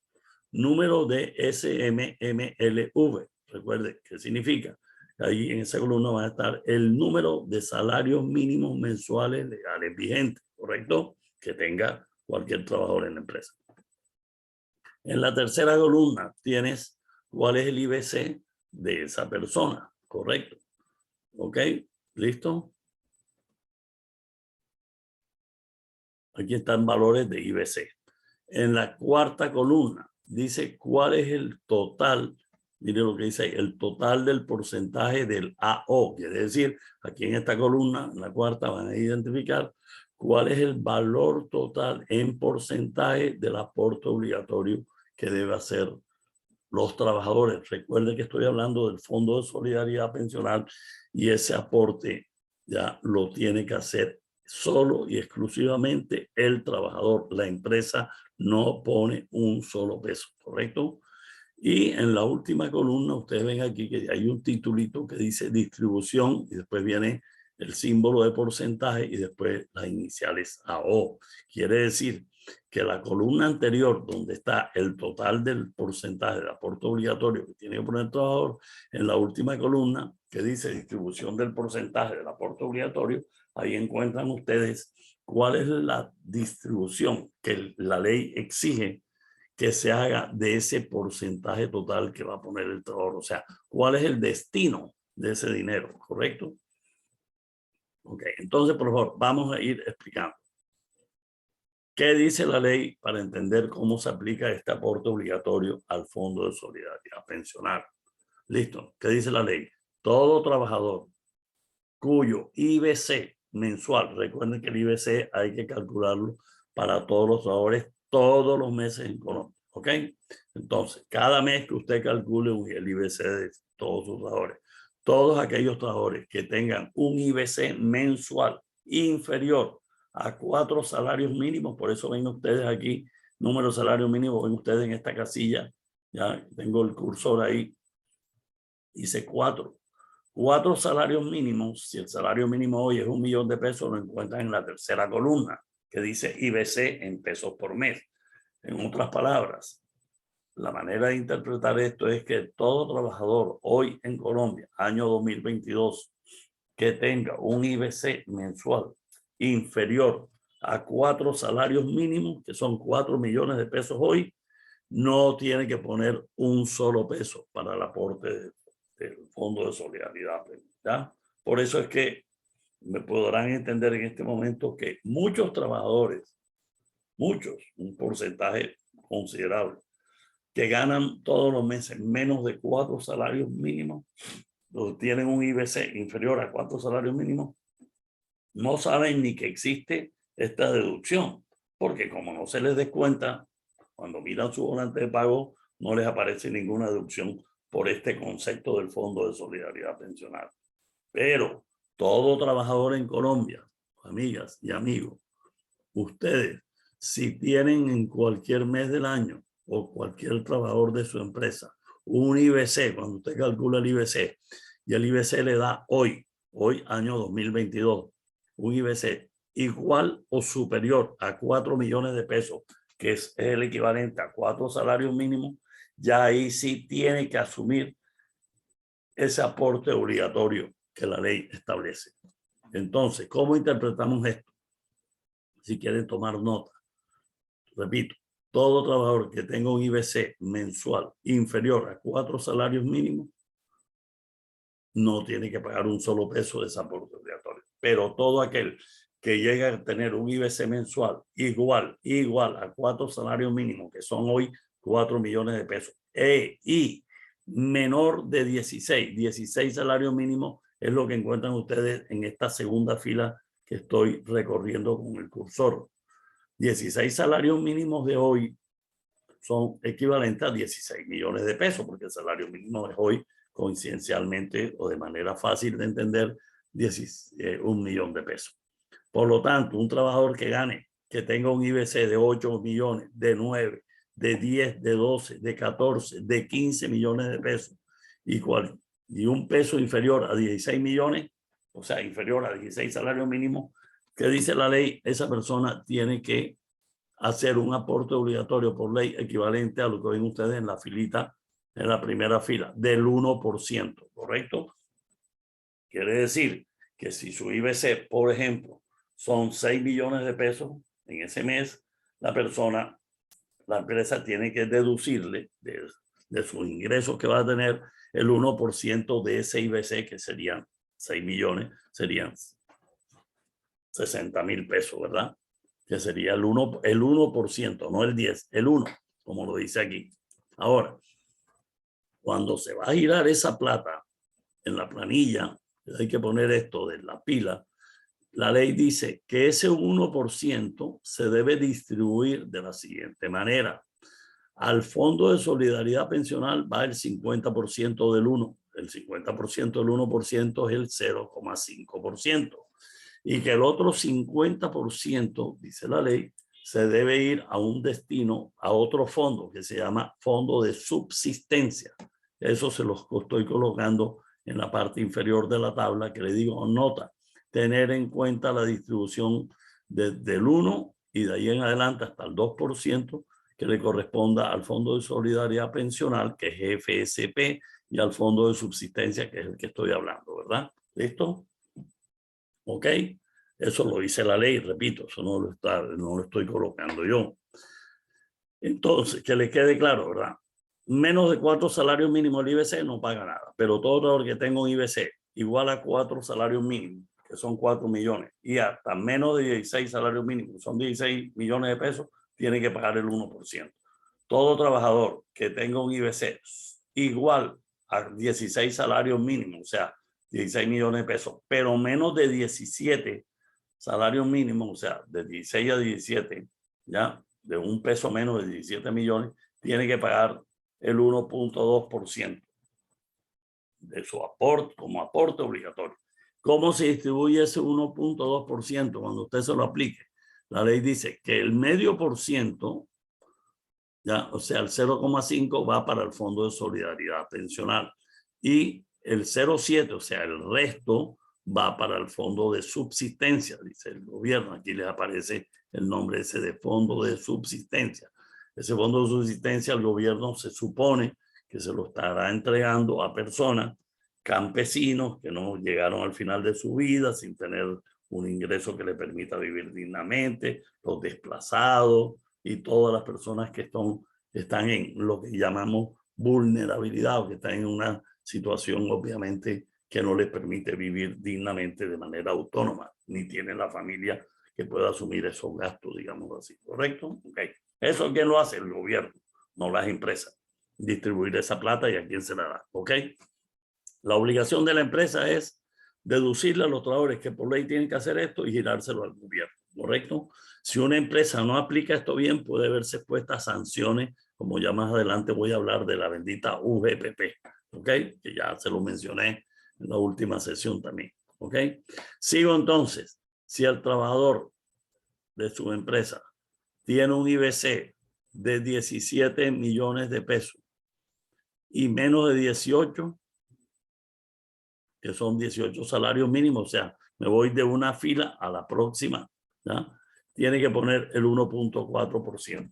Número de SMMLV. Recuerde, ¿qué significa? Ahí en esa columna va a estar el número de salarios mínimos mensuales legales vigentes, ¿correcto? Que tenga cualquier trabajador en la empresa. En la tercera columna tienes cuál es el IBC de esa persona, ¿correcto? ¿Ok? ¿Listo? Aquí están valores de IBC. En la cuarta columna dice cuál es el total, mire lo que dice ahí, el total del porcentaje del AO. Quiere decir, aquí en esta columna, en la cuarta, van a identificar cuál es el valor total en porcentaje del aporte obligatorio que debe hacer los trabajadores. Recuerde que estoy hablando del Fondo de Solidaridad Pensional y ese aporte ya lo tiene que hacer solo y exclusivamente el trabajador. La empresa no pone un solo peso, ¿correcto? Y en la última columna ustedes ven aquí que hay un titulito que dice distribución y después viene el símbolo de porcentaje y después las iniciales AO. Quiere decir que la columna anterior, donde está el total del porcentaje de aporte obligatorio que tiene que poner el trabajador, en la última columna que dice distribución del porcentaje del aporte obligatorio, ahí encuentran ustedes cuál es la distribución que la ley exige que se haga de ese porcentaje total que va a poner el trabajador. O sea, cuál es el destino de ese dinero, ¿correcto? Ok, entonces, por favor, vamos a ir explicando. ¿Qué dice la ley para entender cómo se aplica este aporte obligatorio al Fondo de Solidaridad Pensional? Listo. ¿Qué dice la ley? Todo trabajador cuyo IBC mensual, recuerden que el IBC hay que calcularlo para todos los trabajadores todos los meses en Colombia. ¿Ok? Entonces, cada mes que usted calcule el IBC de todos sus trabajadores, todos aquellos trabajadores que tengan un IBC mensual inferior a 4 salarios mínimos, por eso ven ustedes aquí, número de salario mínimo, ven ustedes en esta casilla, ya tengo el cursor ahí, dice 4 salarios mínimos. Si el salario mínimo hoy es 1 millón de pesos, lo encuentran en la tercera columna, que dice IBC en pesos por mes. En otras palabras, la manera de interpretar esto es que todo trabajador hoy en Colombia, año 2022, que tenga un IBC mensual inferior a 4 salarios mínimos, que son 4 millones de pesos hoy, no tiene que poner un solo peso para el aporte del Fondo de Solidaridad. ¿Ya? Por eso es que me podrán entender en este momento que muchos trabajadores, un porcentaje considerable, que ganan todos los meses menos de 4 salarios mínimos, tienen un IBC inferior a 4 salarios mínimos, no saben ni que existe esta deducción, porque como no se les descuenta, cuando miran su volante de pago, no les aparece ninguna deducción por este concepto del Fondo de Solidaridad Pensional. Pero todo trabajador en Colombia, amigas y amigos, ustedes, si tienen en cualquier mes del año o cualquier trabajador de su empresa un IBC, cuando usted calcula el IBC y el IBC le da hoy año 2022, un IBC igual o superior a 4 millones de pesos, que es el equivalente a 4 salarios mínimos, ya ahí sí tiene que asumir ese aporte obligatorio que la ley establece. Entonces, ¿cómo interpretamos esto? Si quieren tomar nota, repito, todo trabajador que tenga un IBC mensual inferior a 4 salarios mínimos no tiene que pagar un solo peso de ese aporte obligatorio. Pero todo aquel que llegue a tener un IBC mensual igual a 4 salarios mínimos, que son hoy 4 millones de pesos, y menor de 16 salarios mínimos, es lo que encuentran ustedes en esta segunda fila que estoy recorriendo con el cursor. 16 salarios mínimos de hoy son equivalentes a 16 millones de pesos, porque el salario mínimo es hoy, coincidencialmente o de manera fácil de entender, 1 millón de pesos. Por lo tanto, un trabajador que gane, que tenga un IBC de 8 millones, de 9, de 10, de 12, de 14, de 15 millones de pesos y un peso inferior a 16 millones, o sea, inferior a 16 salarios mínimos, que dice la ley, esa persona tiene que hacer un aporte obligatorio por ley equivalente a lo que ven ustedes en la filita, en la primera fila, del 1%, ¿correcto? Quiere decir que si su IBC, por ejemplo, son 6 millones de pesos en ese mes, la empresa tiene que deducirle de sus ingresos que va a tener el 1% de ese IBC, que serían 6 millones, serían 60,000 pesos, ¿verdad? Que sería el 1%, no el 10, el 1, como lo dice aquí. Ahora, cuando se va a girar esa plata en la planilla, hay que poner esto de la pila, la ley dice que ese 1% se debe distribuir de la siguiente manera. Al Fondo de Solidaridad Pensional va el 50% del 1. El 50% del 1% es el 0,5%. Y que el otro 50%, dice la ley, se debe ir a un destino, a otro fondo que se llama Fondo de Subsistencia. Eso se los estoy colocando en la parte inferior de la tabla, que le digo, nota, tener en cuenta la distribución del 1 y de ahí en adelante hasta el 2% que le corresponda al Fondo de Solidaridad Pensional, que es FSP, y al Fondo de Subsistencia, que es el que estoy hablando, ¿verdad? ¿Listo? ¿Ok? Eso lo dice la ley, repito, eso no lo estoy colocando yo. Entonces, que le quede claro, ¿verdad? Menos de 4 salarios mínimos el IBC no paga nada, pero todo trabajador que tenga un IBC igual a 4 salarios mínimos, que son 4 millones, y hasta menos de 16 salarios mínimos, son 16 millones de pesos, tiene que pagar el 1%. Todo trabajador que tenga un IBC igual a 16 salarios mínimos, o sea, 16 millones de pesos, pero menos de 17 salarios mínimos, o sea, de 16 a 17, ya, de un peso menos de 17 millones, tiene que pagar el 1,2% de su aporte como aporte obligatorio. ¿Cómo se distribuye ese 1,2% cuando usted se lo aplique? La ley dice que el 0,5%, ya, o sea, el 0,5 va para el Fondo de Solidaridad Pensional y el 0,7, o sea, el resto va para el Fondo de Subsistencia, dice el gobierno. Aquí les aparece el nombre ese de Fondo de Subsistencia. Ese Fondo de Subsistencia el gobierno se supone que se lo estará entregando a personas, campesinos que no llegaron al final de su vida sin tener un ingreso que le permita vivir dignamente, los desplazados, y todas las personas que están en lo que llamamos vulnerabilidad o que están en una situación obviamente que no les permite vivir dignamente de manera autónoma, ni tienen la familia que pueda asumir esos gastos, digamos así, ¿correcto? Okay. Eso ¿quién lo hace? El gobierno, no las empresas. Distribuir esa plata y a quién se la da, ¿ok? La obligación de la empresa es deducirle a los trabajadores que por ley tienen que hacer esto y girárselo al gobierno, ¿correcto? Si una empresa no aplica esto bien, puede verse expuesta a sanciones, como ya más adelante voy a hablar de la bendita UGPP, ¿ok? Que ya se lo mencioné en la última sesión también, ¿ok? Sigo entonces. Si el trabajador de su empresa tiene un IBC de 17 millones de pesos y menos de 18, que son 18 salarios mínimos, o sea, me voy de una fila a la próxima, ¿ya? Tiene que poner el 1,4%.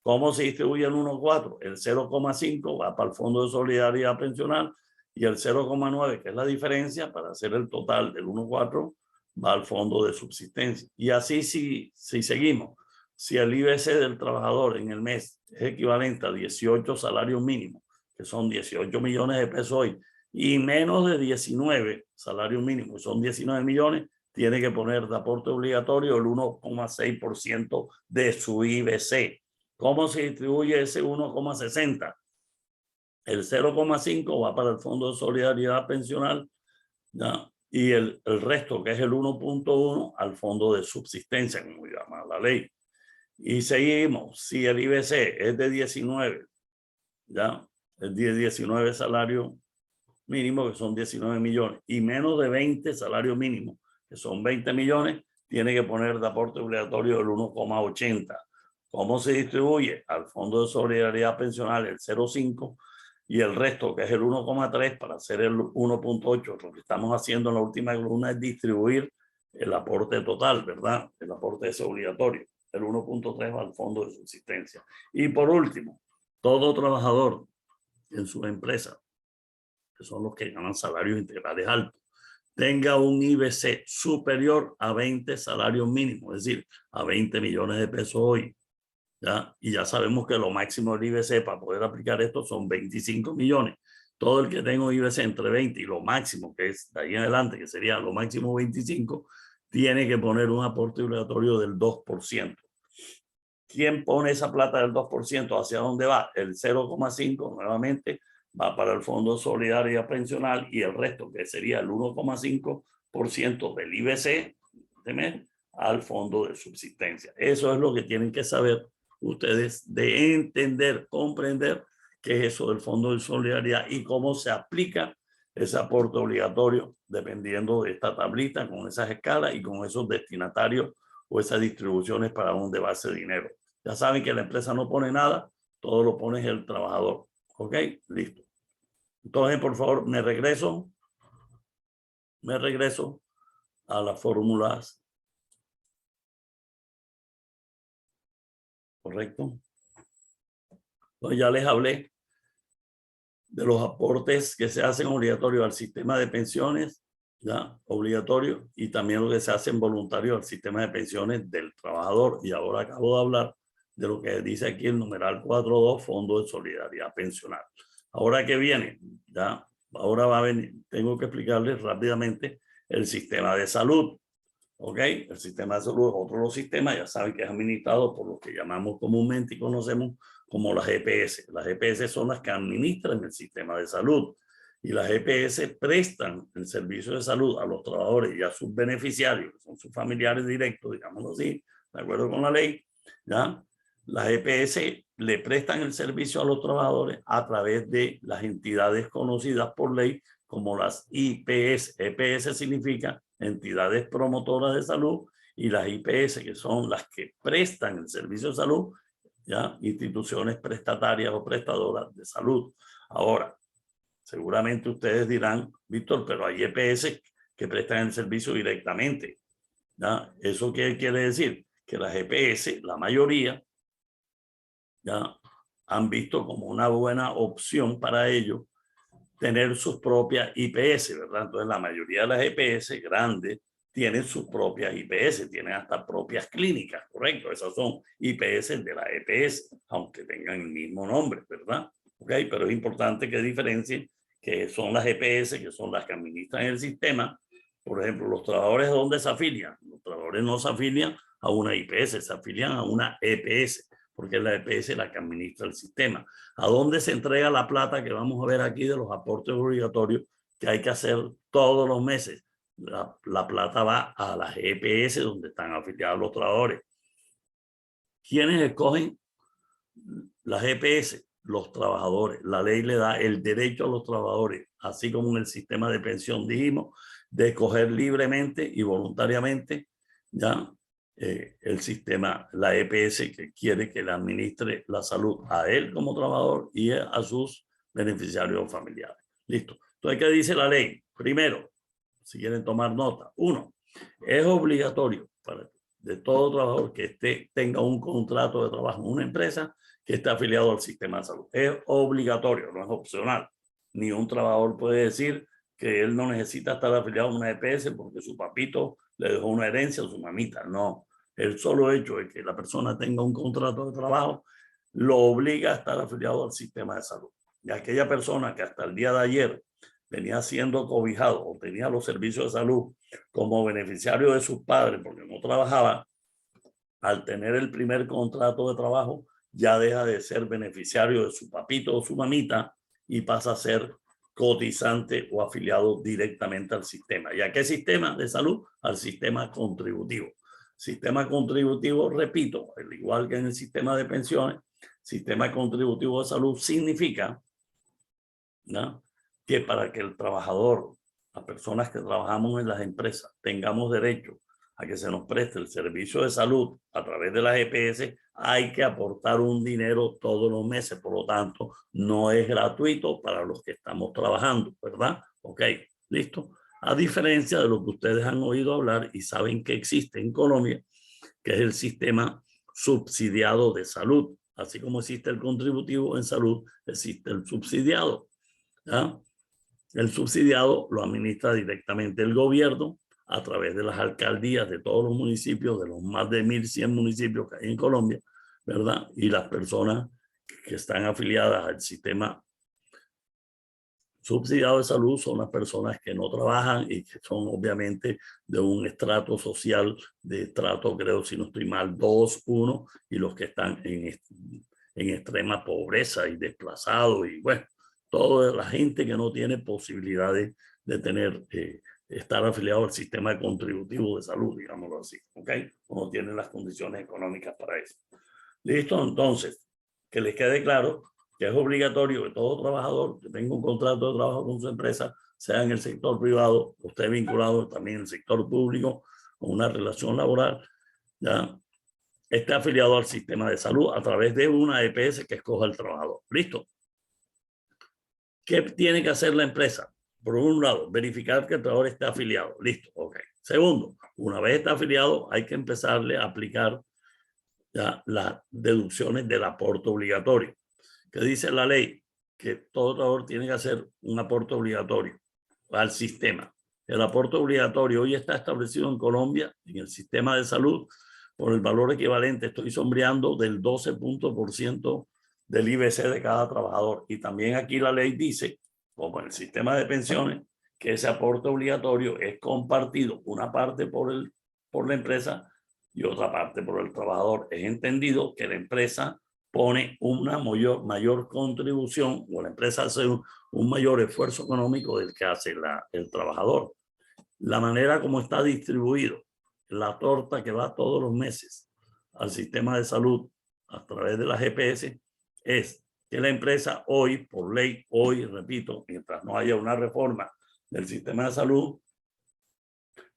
¿Cómo se distribuye el 1,4? El 0,5 va para el Fondo de Solidaridad Pensional y el 0,9, que es la diferencia para hacer el total del 1,4, va al Fondo de Subsistencia. Y así si seguimos, si el IBC del trabajador en el mes es equivalente a 18 salarios mínimos, que son 18 millones de pesos hoy, y menos de 19 salarios mínimos, son 19 millones, tiene que poner de aporte obligatorio el 1,6% de su IBC. ¿Cómo se distribuye ese 1,60? El 0,5 va para el Fondo de Solidaridad Pensional, ¿ya? Y el resto, que es el 1,1, al Fondo de Subsistencia, como llama la ley. Y seguimos, si el IBC es de 19, ¿ya? Es de 19 salarios mínimos, que son 19 millones, y menos de 20 salarios mínimos, que son 20 millones, tiene que poner de aporte obligatorio el 1,80. ¿Cómo se distribuye? Al Fondo de Solidaridad Pensional el 0,5 y el resto, que es el 1,3 para hacer el 1,8. Lo que estamos haciendo en la última columna es distribuir el aporte total, ¿verdad? El aporte es obligatorio. El 1,3 va al Fondo de Subsistencia. Y por último, todo trabajador en su empresa, que son los que ganan salarios integrales altos, tenga un IBC superior a 20 salarios mínimos, es decir, a 20 millones de pesos hoy, ¿ya? Y ya sabemos que lo máximo del IBC para poder aplicar esto son 25 millones. Todo el que tenga un IBC entre 20 y lo máximo, que es de ahí en adelante, que sería lo máximo 25, tiene que poner un aporte obligatorio del 2%. ¿Quién pone esa plata del 2%? ¿Hacia dónde va? El 0,5 nuevamente va para el Fondo de Solidaridad Pensional y el resto, que sería el 1,5% del IBC, al Fondo de Subsistencia. Eso es lo que tienen que saber ustedes de entender, comprender qué es eso del Fondo de Solidaridad y cómo se aplica ese aporte obligatorio dependiendo de esta tablita con esas escalas y con esos destinatarios o esas distribuciones para dónde va ese dinero. Ya saben que la empresa no pone nada, todo lo pone el trabajador. ¿Ok? Listo. Entonces, por favor, me regreso a las fórmulas. ¿Correcto? Entonces ya les hablé de los aportes que se hacen obligatorios al sistema de pensiones, ya obligatorio, y también lo que se hacen voluntarios al sistema de pensiones del trabajador. Y ahora acabo de hablar de lo que dice aquí el numeral 4.2, Fondo de Solidaridad Pensional. Ahora que viene, ya, ahora va a venir, tengo que explicarles rápidamente el sistema de salud. ¿Ok? El sistema de salud es otro de los sistemas, ya saben que es administrado por lo que llamamos comúnmente y conocemos como las EPS. Las EPS son las que administran el sistema de salud y las EPS prestan el servicio de salud a los trabajadores y a sus beneficiarios, que son sus familiares directos, digámoslo así, de acuerdo con la ley, ¿ya? Las EPS le prestan el servicio a los trabajadores a través de las entidades conocidas por ley como las IPS. EPS significa entidades promotoras de salud y las IPS, que son las que prestan el servicio de salud, ya, instituciones prestatarias o prestadoras de salud. Ahora, seguramente ustedes dirán, Víctor, pero hay EPS que prestan el servicio directamente, ¿ya? ¿Eso qué quiere decir? Que las EPS, la mayoría, ya han visto como una buena opción para ellos tener sus propias IPS, ¿verdad? Entonces la mayoría de las EPS grandes tienen sus propias IPS, tienen hasta propias clínicas, ¿correcto? Esas son IPS de la EPS, aunque tengan el mismo nombre, ¿verdad? ¿Ok? Pero es importante que diferencien que son las EPS, que son las que administran el sistema. Por ejemplo, los trabajadores, ¿dónde se afilian? Los trabajadores no se afilian a una IPS, se afilian a una EPS, porque es la EPS la que administra el sistema. ¿A dónde se entrega la plata que vamos a ver aquí de los aportes obligatorios que hay que hacer todos los meses? La plata va a las EPS donde están afiliados los trabajadores. ¿Quiénes escogen las EPS? Los trabajadores. La ley le da el derecho a los trabajadores, así como en el sistema de pensión dijimos, de escoger libremente y voluntariamente, ya, el sistema, la EPS que quiere que le administre la salud a él como trabajador y a sus beneficiarios familiares. Listo. Entonces, ¿qué dice la ley? Primero, si quieren tomar nota. 1. Es obligatorio de todo trabajador que tenga un contrato de trabajo en una empresa que esté afiliado al sistema de salud. Es obligatorio, no es opcional. Ni un trabajador puede decir que él no necesita estar afiliado a una EPS porque su papito le dejó una herencia a su mamita. No, el solo hecho de que la persona tenga un contrato de trabajo lo obliga a estar afiliado al sistema de salud. Y aquella persona que hasta el día de ayer venía siendo cobijado o tenía los servicios de salud como beneficiario de sus padres porque no trabajaba, al tener el primer contrato de trabajo ya deja de ser beneficiario de su papito o su mamita y pasa a ser cotizante o afiliado directamente al sistema. ¿Y a qué sistema de salud? Al sistema contributivo. Sistema contributivo, repito, al igual que en el sistema de pensiones, sistema contributivo de salud significa, ¿no?, que para que el trabajador, las personas que trabajamos en las empresas, tengamos derecho a que se nos preste el servicio de salud a través de las EPS, hay que aportar un dinero todos los meses. Por lo tanto, no es gratuito para los que estamos trabajando, ¿verdad? Ok, listo. A diferencia de lo que ustedes han oído hablar y saben que existe en Colombia, que es el sistema subsidiado de salud. Así como existe el contributivo en salud, existe el subsidiado, ¿ya? El subsidiado lo administra directamente el gobierno a través de las alcaldías de todos los municipios, de los más de 1.100 municipios que hay en Colombia, ¿verdad? Y las personas que están afiliadas al sistema subsidiado de salud son las personas que no trabajan y que son obviamente de un estrato social, de estrato, creo, si no estoy mal, 2, 1, y los que están en extrema pobreza y desplazados y bueno, toda la gente que no tiene posibilidades de tener, estar afiliado al sistema contributivo de salud, digámoslo así, ¿ok? O no tienen las condiciones económicas para eso. Listo, entonces, que les quede claro que es obligatorio que todo trabajador que tenga un contrato de trabajo con su empresa, sea en el sector privado, o esté vinculado también en el sector público, con una relación laboral, ya esté afiliado al sistema de salud a través de una EPS que escoja el trabajador. ¿Listo? ¿Qué tiene que hacer la empresa? Por un lado, verificar que el trabajador esté afiliado. Listo, ok. Segundo, una vez está afiliado, hay que empezarle a aplicar ya las deducciones del aporte obligatorio. ¿Qué dice la ley? Que todo trabajador tiene que hacer un aporte obligatorio al sistema. El aporte obligatorio hoy está establecido en Colombia, en el sistema de salud, por el valor equivalente, estoy sombreando, del 12% del IBC de cada trabajador. Y también aquí la ley dice, como en el sistema de pensiones, que ese aporte obligatorio es compartido, una parte por la empresa y otra parte por el trabajador. Es entendido que la empresa pone una mayor contribución o la empresa hace un mayor esfuerzo económico del que hace el trabajador. La manera como está distribuido, la torta que va todos los meses al sistema de salud a través de las EPS, es que la empresa hoy, por ley, hoy, repito, mientras no haya una reforma del sistema de salud,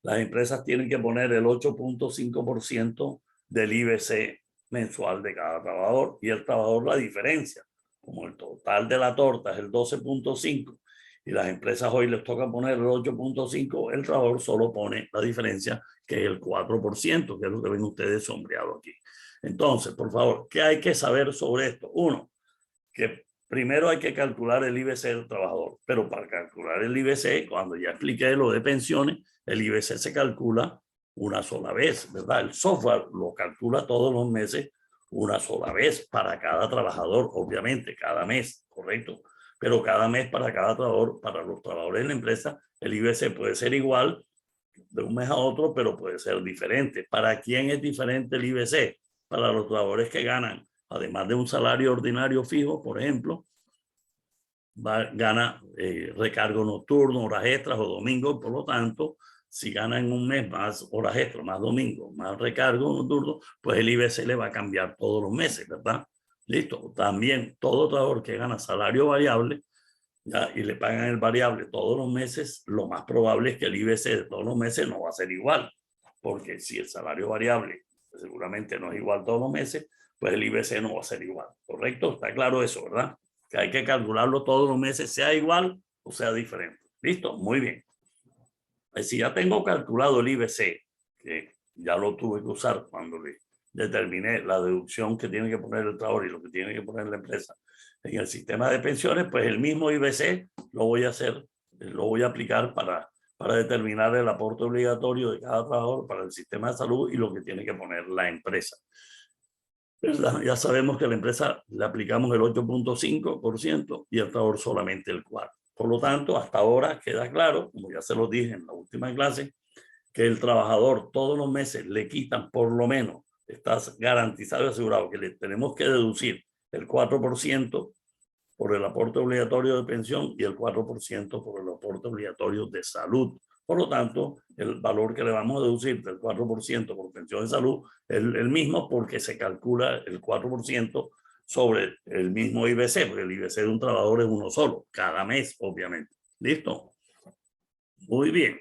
las empresas tienen que poner el 8.5% del IBC mensual de cada trabajador y el trabajador la diferencia. Como el total de la torta es el 12.5 y las empresas hoy les toca poner el 8.5, el trabajador solo pone la diferencia, que es el 4%, que es lo que ven ustedes sombreado aquí. Entonces, por favor, ¿qué hay que saber sobre esto? Uno, que primero hay que calcular el IBC del trabajador, pero para calcular el IBC, cuando ya expliqué lo de pensiones, el IBC se calcula una sola vez, ¿verdad? El software lo calcula todos los meses una sola vez para cada trabajador, obviamente, cada mes, correcto. Pero cada mes para cada trabajador, para los trabajadores de la empresa, el IBC puede ser igual de un mes a otro, pero puede ser diferente. ¿Para quién es diferente el IBC? Para los trabajadores que ganan, además de un salario ordinario fijo, por ejemplo, gana recargo nocturno, horas extras o domingos. Por lo tanto, si gana en un mes más horas extras, más domingos, más recargo nocturno, pues el IBC le va a cambiar todos los meses, ¿verdad? Listo. También todo trabajador que gana salario variable, ¿ya?, y le pagan el variable todos los meses, lo más probable es que el IBC de todos los meses no va a ser igual, porque si el salario variable seguramente no es igual todos los meses, pues el IBC no va a ser igual, ¿correcto? Está claro eso, ¿verdad? Que hay que calcularlo todos los meses, sea igual o sea diferente. ¿Listo? Muy bien. Pues si ya tengo calculado el IBC, que ya lo tuve que usar cuando le determiné la deducción que tiene que poner el trabajador y lo que tiene que poner la empresa en el sistema de pensiones, pues el mismo IBC lo voy a hacer, lo voy a aplicar para determinar el aporte obligatorio de cada trabajador para el sistema de salud y lo que tiene que poner la empresa. Ya sabemos que a la empresa le aplicamos el 8.5% y al trabajador solamente el 4%. Por lo tanto, hasta ahora queda claro, como ya se lo dije en la última clase, que el trabajador todos los meses le quitan por lo menos, estás garantizado y asegurado que le tenemos que deducir el 4% por el aporte obligatorio de pensión y el 4% por el aporte obligatorio de salud. Por lo tanto, el valor que le vamos a deducir del 4% por pensión de salud es el mismo porque se calcula el 4% sobre el mismo IBC, porque el IBC de un trabajador es uno solo, cada mes, obviamente. ¿Listo? Muy bien.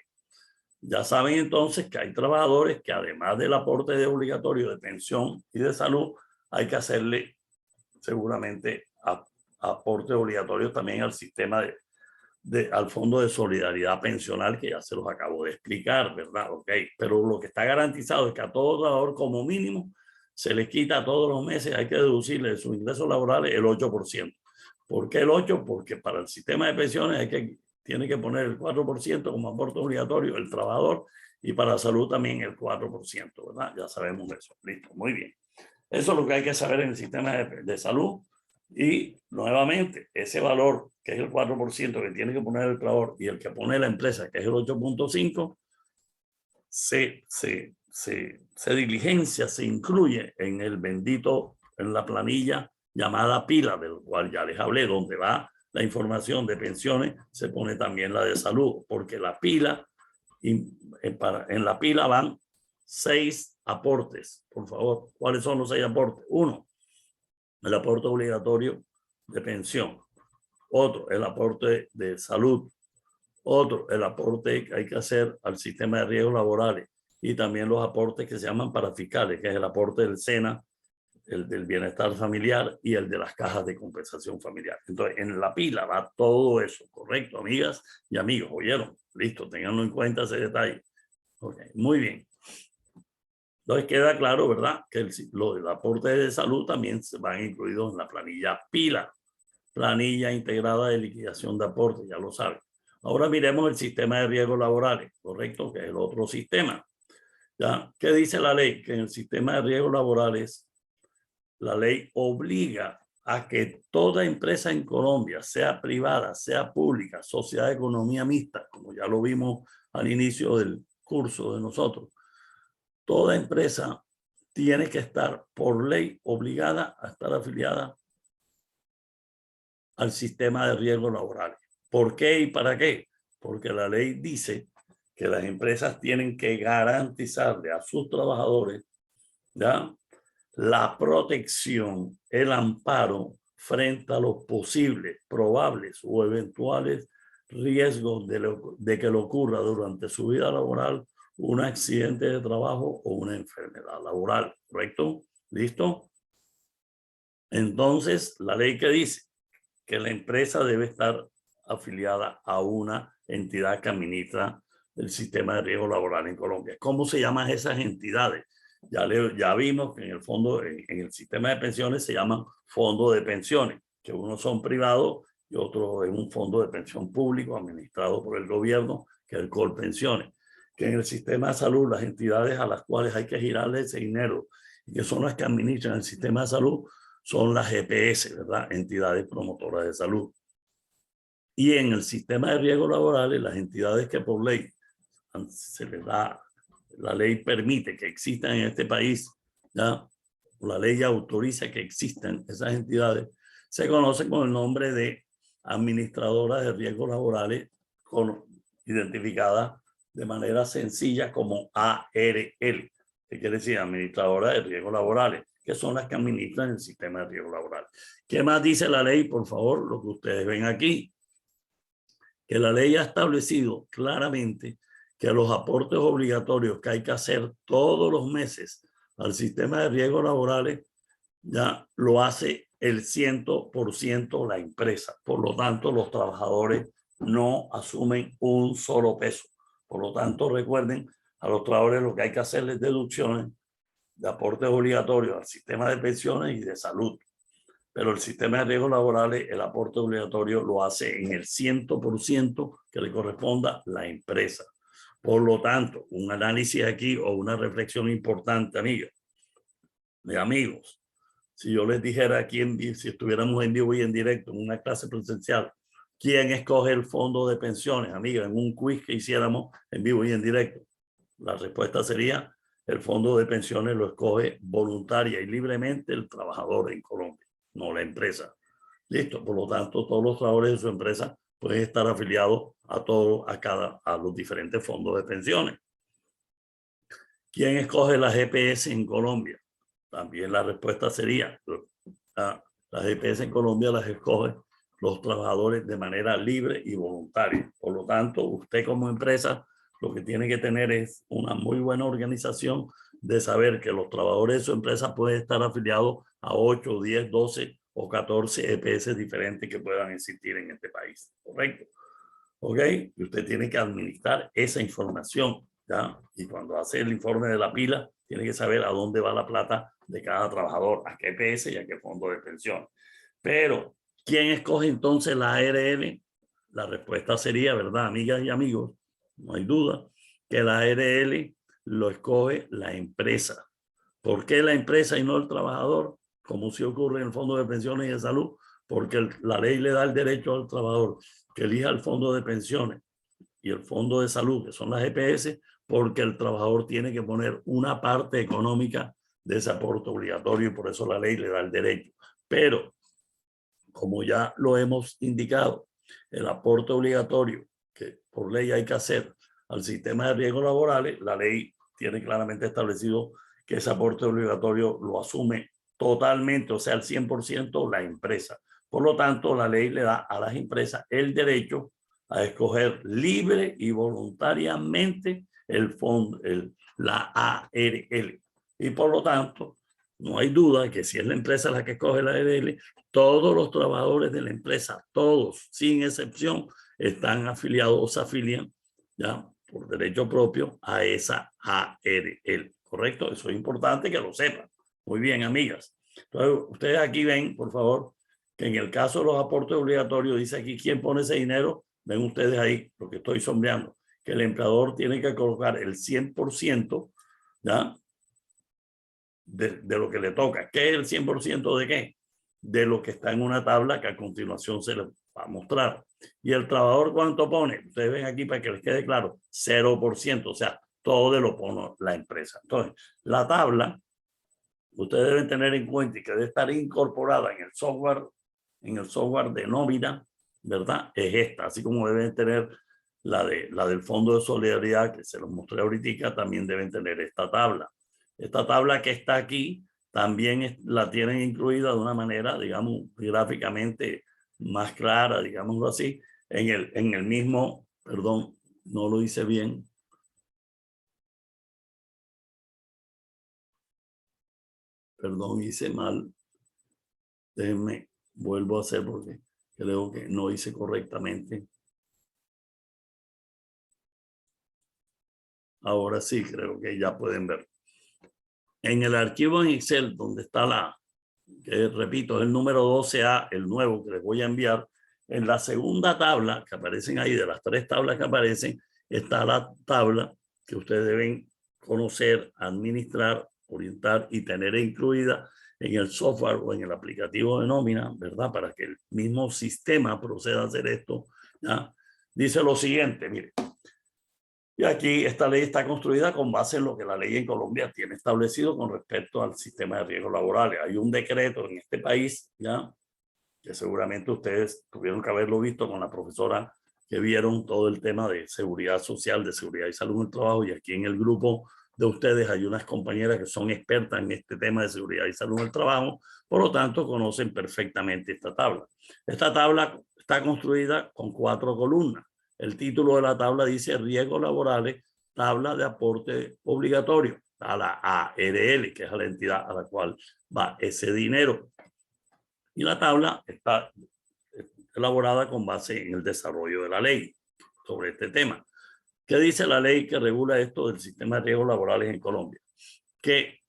Ya saben entonces que hay trabajadores que además del aporte de obligatorio de pensión y de salud, hay que hacerle seguramente aportes obligatorios también al sistema al Fondo de Solidaridad Pensional, que ya se los acabo de explicar, ¿verdad? Ok, pero lo que está garantizado es que a todo trabajador como mínimo se le quita todos los meses, hay que deducirle de sus ingresos laborales el 8%. ¿Por qué el 8%? Porque para el sistema de pensiones tiene que poner el 4% como aporte obligatorio el trabajador y para la salud también el 4%, ¿verdad? Ya sabemos eso. Listo, muy bien. Eso es lo que hay que saber en el sistema de salud. Y nuevamente, ese valor, que es el 4% que tiene que poner el trabajador y el que pone la empresa, que es el 8.5%, se diligencia, se incluye en el bendito, en la planilla llamada pila, del cual ya les hablé, donde va la información de pensiones, se pone también la de salud, porque la pila, en la pila van 6 aportes. Por favor, ¿cuáles son los 6 aportes? 1, el aporte obligatorio de pensión. Otro, el aporte de salud. Otro, el aporte que hay que hacer al sistema de riesgos laborales. Y también los aportes que se llaman parafiscales, que es el aporte del SENA, el del bienestar familiar y el de las cajas de compensación familiar. Entonces, en la pila va todo eso, ¿correcto, amigas y amigos? ¿Oyeron? Listo, tenganlo en cuenta ese detalle. Okay, muy bien. Entonces queda claro, ¿verdad? Que el aporte de salud también se van incluidos en la planilla pila, planilla integrada de liquidación de aportes, ya lo saben. Ahora miremos el sistema de riesgos laborales, ¿correcto? Que es el otro sistema. ¿Ya? ¿Qué dice la ley? Que en el sistema de riesgos laborales, la ley obliga a que toda empresa en Colombia, sea privada, sea pública, sociedad de economía mixta, como ya lo vimos al inicio del curso de nosotros, toda empresa tiene que estar por ley obligada a estar afiliada al sistema de riesgos laborales. ¿Por qué y para qué? Porque la ley dice que las empresas tienen que garantizarle a sus trabajadores, ¿ya?, la protección, el amparo frente a los posibles, probables o eventuales riesgos de que le ocurra durante su vida laboral un accidente de trabajo o una enfermedad laboral, ¿correcto? ¿Listo? Entonces, la ley que dice que la empresa debe estar afiliada a una entidad que administra el sistema de riesgo laboral en Colombia. ¿Cómo se llaman esas entidades? Ya vimos que en el fondo, en el sistema de pensiones se llaman fondos de pensiones, que unos son privados y otro es un fondo de pensión público administrado por el gobierno, que es el Colpensiones. Que en el sistema de salud, las entidades a las cuales hay que girarle ese dinero y que son las que administran el sistema de salud son las GPS, ¿verdad? Entidades promotoras de salud. Y en el sistema de riesgos laborales, las entidades que por ley se les da, la ley permite que existan en este país, ¿ya?, la ley autoriza que existan esas entidades, se conocen con el nombre de administradoras de riesgos laborales, identificadas de manera sencilla como ARL, que quiere decir administradora de riesgos laborales, que son las que administran el sistema de riesgos laborales. ¿Qué más dice la ley? Por favor, lo que ustedes ven aquí, que la ley ha establecido claramente que los aportes obligatorios que hay que hacer todos los meses al sistema de riesgos laborales ya lo hace el 100% la empresa. Por lo tanto, los trabajadores no asumen un solo peso. Por lo tanto, recuerden, A los trabajadores lo que hay que hacerles deducciones de aportes obligatorios al sistema de pensiones y de salud. Pero el sistema de riesgos laborales, el aporte obligatorio lo hace en el 100% que le corresponda a la empresa. Por lo tanto, un análisis aquí o una reflexión importante, amigos, si yo les dijera aquí, si estuviéramos en vivo y en directo en una clase presencial, ¿quién escoge el fondo de pensiones, amigos? En un quiz que hiciéramos en vivo y en directo, la respuesta sería: el fondo de pensiones lo escoge voluntaria y libremente el trabajador en Colombia, no la empresa. Listo. Por lo tanto, todos los trabajadores de su empresa pueden estar afiliados a los diferentes fondos de pensiones. ¿Quién escoge la GPS en Colombia? También la respuesta sería: las GPS en Colombia las escogen los trabajadores de manera libre y voluntaria. Por lo tanto, usted como empresa lo que tiene que tener es una muy buena organización de saber que los trabajadores de su empresa pueden estar afiliados a 8, 10, 12 o 14 EPS diferentes que puedan existir en este país. ¿Correcto? ¿Ok? Y usted tiene que administrar esa información, ¿ya? Y cuando hace el informe de la pila, tiene que saber a dónde va la plata de cada trabajador, a qué EPS y a qué fondo de pensión. Pero, ¿quién escoge entonces la ARL? La respuesta sería, ¿verdad, amigas y amigos? No hay duda que la ARL lo escoge la empresa. ¿Por qué la empresa y no el trabajador? Como si ocurre en el fondo de pensiones y de salud, porque la ley le da el derecho al trabajador que elija el fondo de pensiones y el fondo de salud, que son las EPS, porque el trabajador tiene que poner una parte económica de ese aporte obligatorio y por eso la ley le da el derecho. Pero, como ya lo hemos indicado, el aporte obligatorio que por ley hay que hacer al sistema de riesgos laborales, la ley tiene claramente establecido que ese aporte obligatorio lo asume totalmente, o sea, al 100% la empresa. Por lo tanto, la ley le da a las empresas el derecho a escoger libre y voluntariamente el fondo, la ARL. Y por lo tanto, no hay duda que si es la empresa la que escoge la ARL, todos los trabajadores de la empresa, todos, sin excepción, están afiliados o se afilian, ya, por derecho propio a esa ARL. ¿Correcto? Eso es importante que lo sepan. Muy bien, amigas. Entonces, ustedes aquí ven, por favor, que en el caso de los aportes obligatorios, dice aquí quién pone ese dinero. Ven ustedes ahí lo que estoy sombreando, que el empleador tiene que colocar el 100%, ¿ya? De lo que le toca. ¿Qué es el 100% de qué? De lo que está en una tabla que a continuación se les va a mostrar. ¿Y el trabajador cuánto pone? Ustedes ven aquí para que les quede claro, 0%, o sea, todo de lo pone la empresa. Entonces, la tabla, ustedes deben tener en cuenta y que debe estar incorporada en el software de nómina, ¿verdad? Es esta, así como deben tener la del Fondo de Solidaridad, que se los mostré ahorita, también deben tener esta tabla. Esta tabla que está aquí también la tienen incluida de una manera, digamos, gráficamente más clara, digámoslo así, en el mismo, perdón, no lo hice bien. Perdón, hice mal. Déjenme, vuelvo a hacer porque creo que no hice correctamente. Ahora sí, creo que ya pueden ver. En el archivo en Excel, donde está que repito, es el número 12A, el nuevo que les voy a enviar, en la segunda tabla que aparecen ahí, de las 3 tablas que aparecen, está la tabla que ustedes deben conocer, administrar, orientar y tener incluida en el software o en el aplicativo de nómina, ¿verdad? Para que el mismo sistema proceda a hacer esto, ¿ya? Dice lo siguiente, mire. Y aquí esta ley está construida con base en lo que la ley en Colombia tiene establecido con respecto al sistema de riesgos laborales. Hay un decreto en este país, ¿ya? Que seguramente ustedes tuvieron que haberlo visto con la profesora que vieron todo el tema de seguridad social, de seguridad y salud en el trabajo. Y aquí en el grupo de ustedes hay unas compañeras que son expertas en este tema de seguridad y salud en el trabajo. Por lo tanto, conocen perfectamente esta tabla. Esta tabla está construida con 4 columnas. El título de la tabla dice riesgos laborales, tabla de aporte obligatorio a la ARL, que es la entidad a la cual va ese dinero. Y la tabla está elaborada con base en el desarrollo de la ley sobre este tema. ¿Qué dice la ley que regula esto del sistema de riesgos laborales en Colombia? Que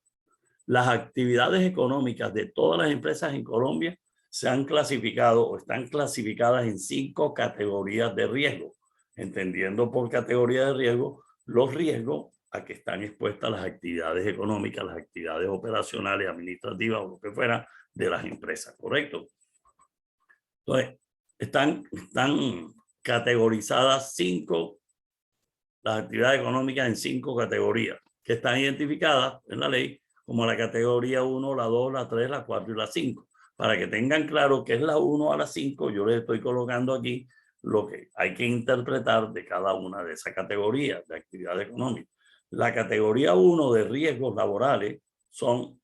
las actividades económicas de todas las empresas en Colombia se han clasificado o están clasificadas en 5 categorías de riesgo, entendiendo por categoría de riesgo los riesgos a que están expuestas las actividades económicas, las actividades operacionales, administrativas o lo que fuera de las empresas, ¿correcto? Entonces, están categorizadas las actividades económicas en 5 categorías que están identificadas en la ley como la categoría 1, la 2, la 3, la 4 y la 5. Para que tengan claro qué es la 1 a la 5, yo les estoy colocando aquí lo que hay que interpretar de cada una de esas categorías de actividad económica. La categoría 1 de riesgos laborales son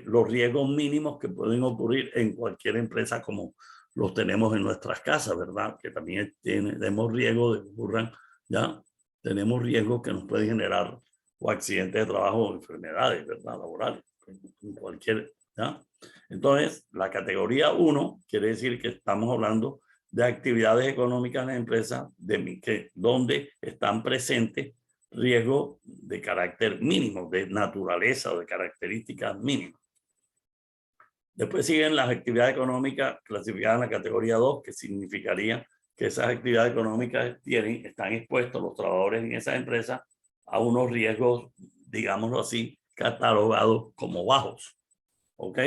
los riesgos mínimos que pueden ocurrir en cualquier empresa como los tenemos en nuestras casas, ¿verdad? Que también tenemos riesgo de que ocurran, ¿ya? Tenemos riesgos que nos pueden generar o accidentes de trabajo o enfermedades, ¿verdad? Laborales, en cualquier, ¿ya? Entonces, la categoría 1 quiere decir que estamos hablando de actividades económicas en la empresa donde están presentes riesgos de carácter mínimo, de naturaleza o de características mínimas. Después siguen las actividades económicas clasificadas en la categoría 2, que significaría que esas actividades económicas están expuestos los trabajadores en esas empresas a unos riesgos, digámoslo así, catalogados como bajos. ¿Ok?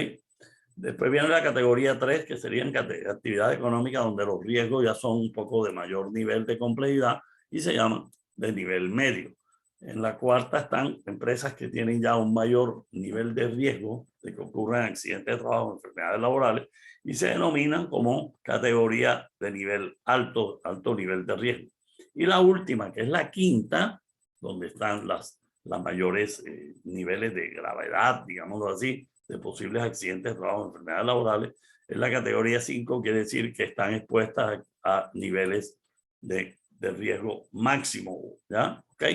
Después viene la categoría 3, que serían actividades económicas donde los riesgos ya son un poco de mayor nivel de complejidad y se llaman de nivel medio. En la cuarta están empresas que tienen ya un mayor nivel de riesgo de que ocurran accidentes de trabajo, enfermedades laborales, y se denominan como categoría de nivel alto nivel de riesgo. Y la última, que es la quinta, donde están las mayores niveles de gravedad, digámoslo así, de posibles accidentes de trabajo, enfermedades laborales, es la categoría 5, quiere decir que están expuestas a niveles de riesgo máximo, ¿ya? ¿Ok?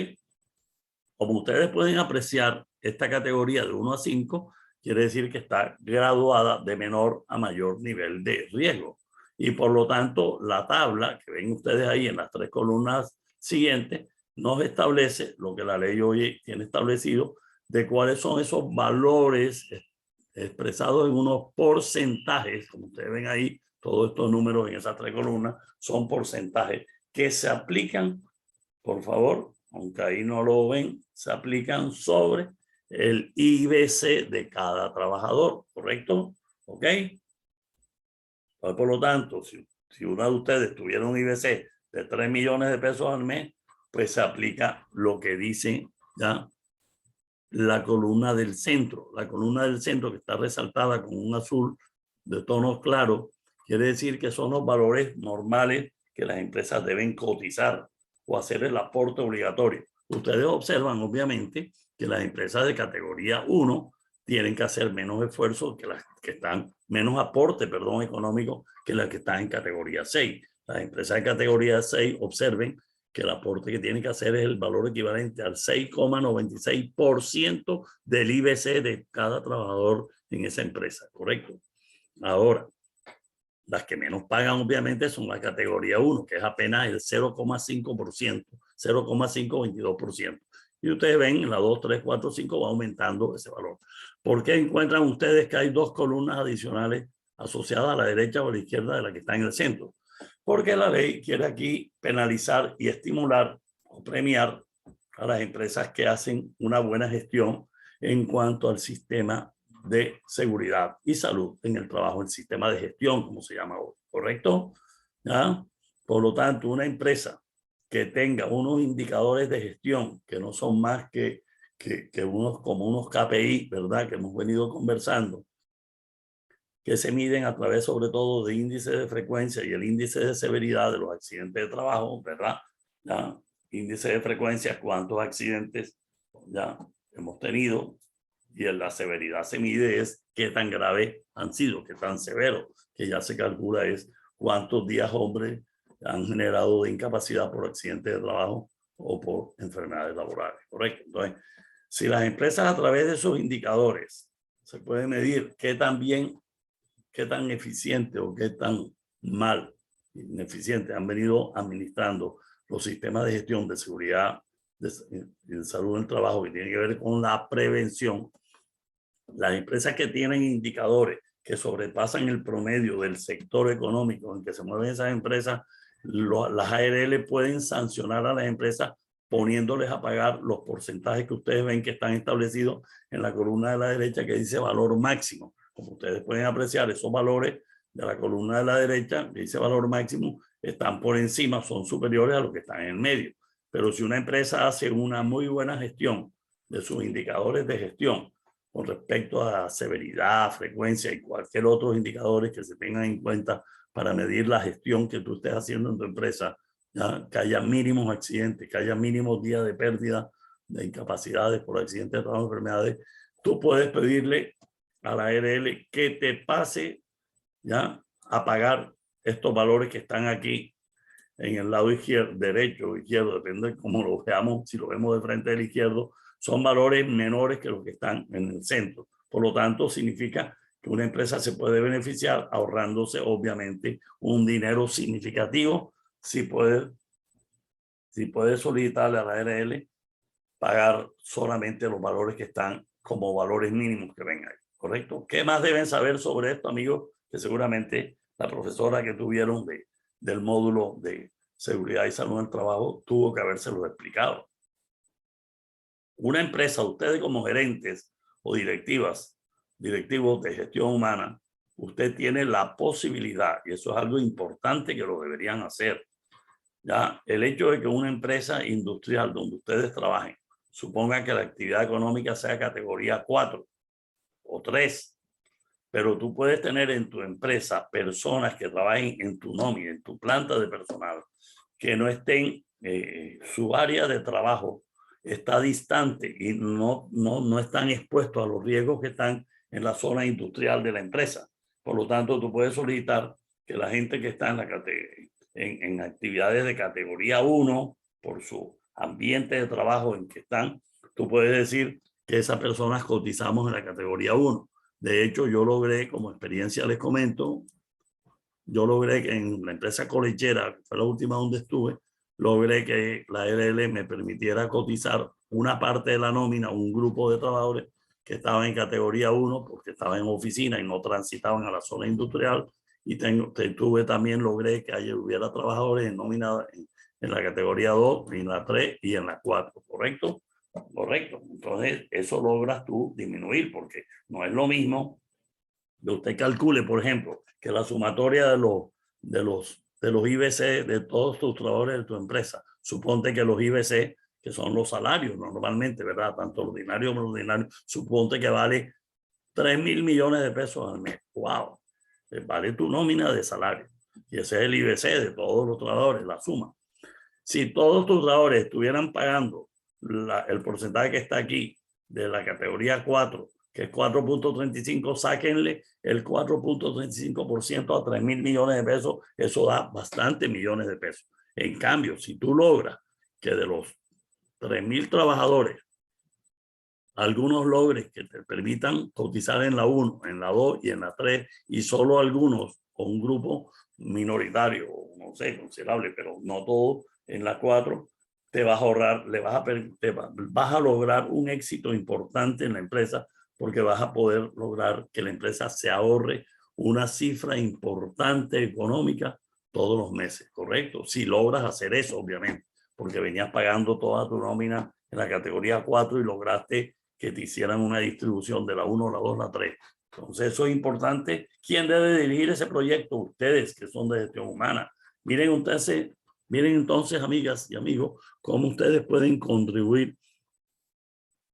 Como ustedes pueden apreciar, esta categoría de 1 a 5 quiere decir que está graduada de menor a mayor nivel de riesgo. Y por lo tanto, la tabla que ven ustedes ahí en las 3 columnas siguientes nos establece lo que la ley hoy tiene establecido de cuáles son esos valores expresados en unos porcentajes, como ustedes ven ahí, todos estos números en esas 3 columnas son porcentajes que se aplican, por favor, aunque ahí no lo ven, se aplican sobre el IBC de cada trabajador, ¿correcto? ¿Ok? Por lo tanto, si uno de ustedes tuviera un IBC de 3 millones de pesos al mes, pues se aplica lo que dice ya la columna del centro. La columna del centro, que está resaltada con un azul de tonos claros, quiere decir que son los valores normales que las empresas deben cotizar o hacer el aporte obligatorio. Ustedes observan, obviamente, que las empresas de categoría 1 tienen que hacer menos esfuerzo que las que están, menos aporte, perdón, económico que las que están en categoría 6. Las empresas de categoría 6, observen que el aporte que tienen que hacer es el valor equivalente al 6,96% del IBC de cada trabajador en esa empresa, ¿correcto? Ahora, las que menos pagan obviamente son la categoría 1, que es apenas el 0,5%, 0,522%. Y ustedes ven en la 2, 3, 4, 5 va aumentando ese valor. ¿Por qué encuentran ustedes que hay 2 columnas adicionales asociadas a la derecha o a la izquierda de la que está en el centro? Porque la ley quiere aquí penalizar y estimular o premiar a las empresas que hacen una buena gestión en cuanto al sistema de seguridad y salud en el trabajo, el sistema de gestión, como se llama hoy, ¿correcto? ¿Ya? Por lo tanto, una empresa que tenga unos indicadores de gestión que no son más que unos KPI, ¿verdad? Que hemos venido conversando, que se miden a través sobre todo de índice de frecuencia y el índice de severidad de los accidentes de trabajo, ¿verdad? ¿Ya? Índice de frecuencia, cuántos accidentes ya hemos tenido, y en la severidad se mide es qué tan grave han sido, qué tan severo, que ya se calcula es cuántos días hombres han generado de incapacidad por accidentes de trabajo o por enfermedades laborales, ¿correcto? Entonces, si las empresas a través de esos indicadores se puede medir qué tan bien, qué tan eficiente o qué tan mal, ineficiente han venido administrando los sistemas de gestión de seguridad de salud en el trabajo, que tiene que ver con la prevención, las empresas que tienen indicadores que sobrepasan el promedio del sector económico en que se mueven esas empresas, las ARL pueden sancionar a las empresas poniéndoles a pagar los porcentajes que ustedes ven que están establecidos en la columna de la derecha que dice valor máximo. Como ustedes pueden apreciar, esos valores de la columna de la derecha que dice valor máximo están por encima, son superiores a los que están en el medio. Pero si una empresa hace una muy buena gestión de sus indicadores de gestión con respecto a severidad, frecuencia y cualquier otro indicadores que se tengan en cuenta para medir la gestión que tú estés haciendo en tu empresa, ¿ya? Que haya mínimos accidentes, que haya mínimos días de pérdida de incapacidades por accidentes de trabajo, enfermedades, tú puedes pedirle a la ARL que te pase, ¿ya?, a pagar estos valores que están aquí en el lado izquierdo, derecho o izquierdo, depende de cómo lo veamos. Si lo vemos de frente del izquierdo, son valores menores que los que están en el centro. Por lo tanto, significa que una empresa se puede beneficiar ahorrándose, obviamente, un dinero significativo si puede solicitarle a la ARL pagar solamente los valores que están como valores mínimos que ven ahí, ¿correcto? ¿Qué más deben saber sobre esto, amigos? Que seguramente la profesora que tuvieron del módulo de seguridad y salud en el trabajo tuvo que habérselo explicado. Una empresa, ustedes como gerentes o directivos de gestión humana, usted tiene la posibilidad, y eso es algo importante que lo deberían hacer, ¿ya? El hecho de que una empresa industrial donde ustedes trabajen, suponga que la actividad económica sea categoría 4 o 3, pero tú puedes tener en tu empresa personas que trabajen en tu nómina, en tu planta de personal, que no estén, su área de trabajo está distante y no están expuestos a los riesgos que están en la zona industrial de la empresa. Por lo tanto, tú puedes solicitar que la gente que está en actividades de categoría 1, por su ambiente de trabajo en que están, tú puedes decir que esas personas cotizamos en la categoría 1. De hecho, yo logré, como experiencia les comento, yo logré que en la empresa colechera, que fue la última donde estuve, logré que la ARL me permitiera cotizar una parte de la nómina, un grupo de trabajadores que estaban en categoría 1 porque estaban en oficina y no transitaban a la zona industrial, y también logré que hubiera trabajadores en nómina en la categoría 2, en la 3 y en la 4, ¿correcto? Correcto. Entonces, eso logras tú disminuir, porque no es lo mismo que usted calcule, por ejemplo, que la sumatoria de los IBC de todos tus trabajadores de tu empresa, suponte que los IBC, que son los salarios normalmente, ¿verdad? Tanto ordinario como ordinario, suponte que vale 3.000 millones de pesos al mes. ¡Wow! Vale tu nómina de salario. Y ese es el IBC de todos los trabajadores, la suma. Si todos tus trabajadores estuvieran pagando el porcentaje que está aquí de la categoría 4, que es 4.35, sáquenle el 4.35% a 3.000 millones de pesos. Eso da bastantes millones de pesos. En cambio, si tú logras que de los 3.000 trabajadores, algunos logres que te permitan cotizar en la 1, en la 2 y en la 3, y solo algunos o un grupo minoritario, no sé, considerable, pero no todo, en la 4, te vas a ahorrar, vas a lograr un éxito importante en la empresa, porque vas a poder lograr que la empresa se ahorre una cifra importante económica todos los meses, ¿correcto? Si logras hacer eso, obviamente, porque venías pagando toda tu nómina en la categoría 4 y lograste que te hicieran una distribución de la 1, la 2, la 3. Entonces eso es importante. ¿Quién debe dirigir ese proyecto? Ustedes, que son de gestión humana. Miren entonces, amigas y amigos, cómo ustedes pueden contribuir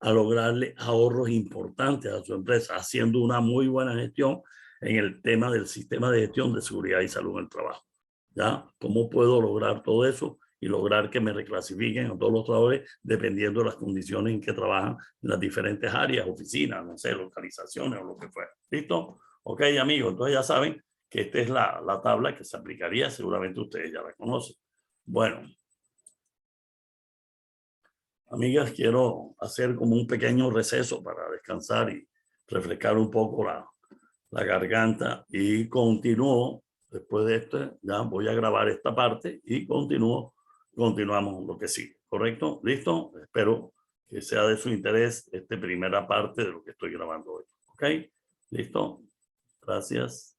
a lograrle ahorros importantes a su empresa, haciendo una muy buena gestión en el tema del sistema de gestión de seguridad y salud en el trabajo. ¿Ya? ¿Cómo puedo lograr todo eso y lograr que me reclasifiquen a todos los trabajadores dependiendo de las condiciones en que trabajan en las diferentes áreas, oficinas, no sé, localizaciones o lo que fuera? ¿Listo? Ok, amigos, entonces ya saben que esta es la tabla que se aplicaría, seguramente ustedes ya la conocen. Bueno, amigas, quiero hacer como un pequeño receso para descansar y refrescar un poco la garganta, y continúo después de esto. Ya voy a grabar esta parte y continúo continuamos con lo que sigue, ¿correcto? ¿Listo? Espero que sea de su interés esta primera parte de lo que estoy grabando hoy, ¿ok? ¿Listo? Gracias.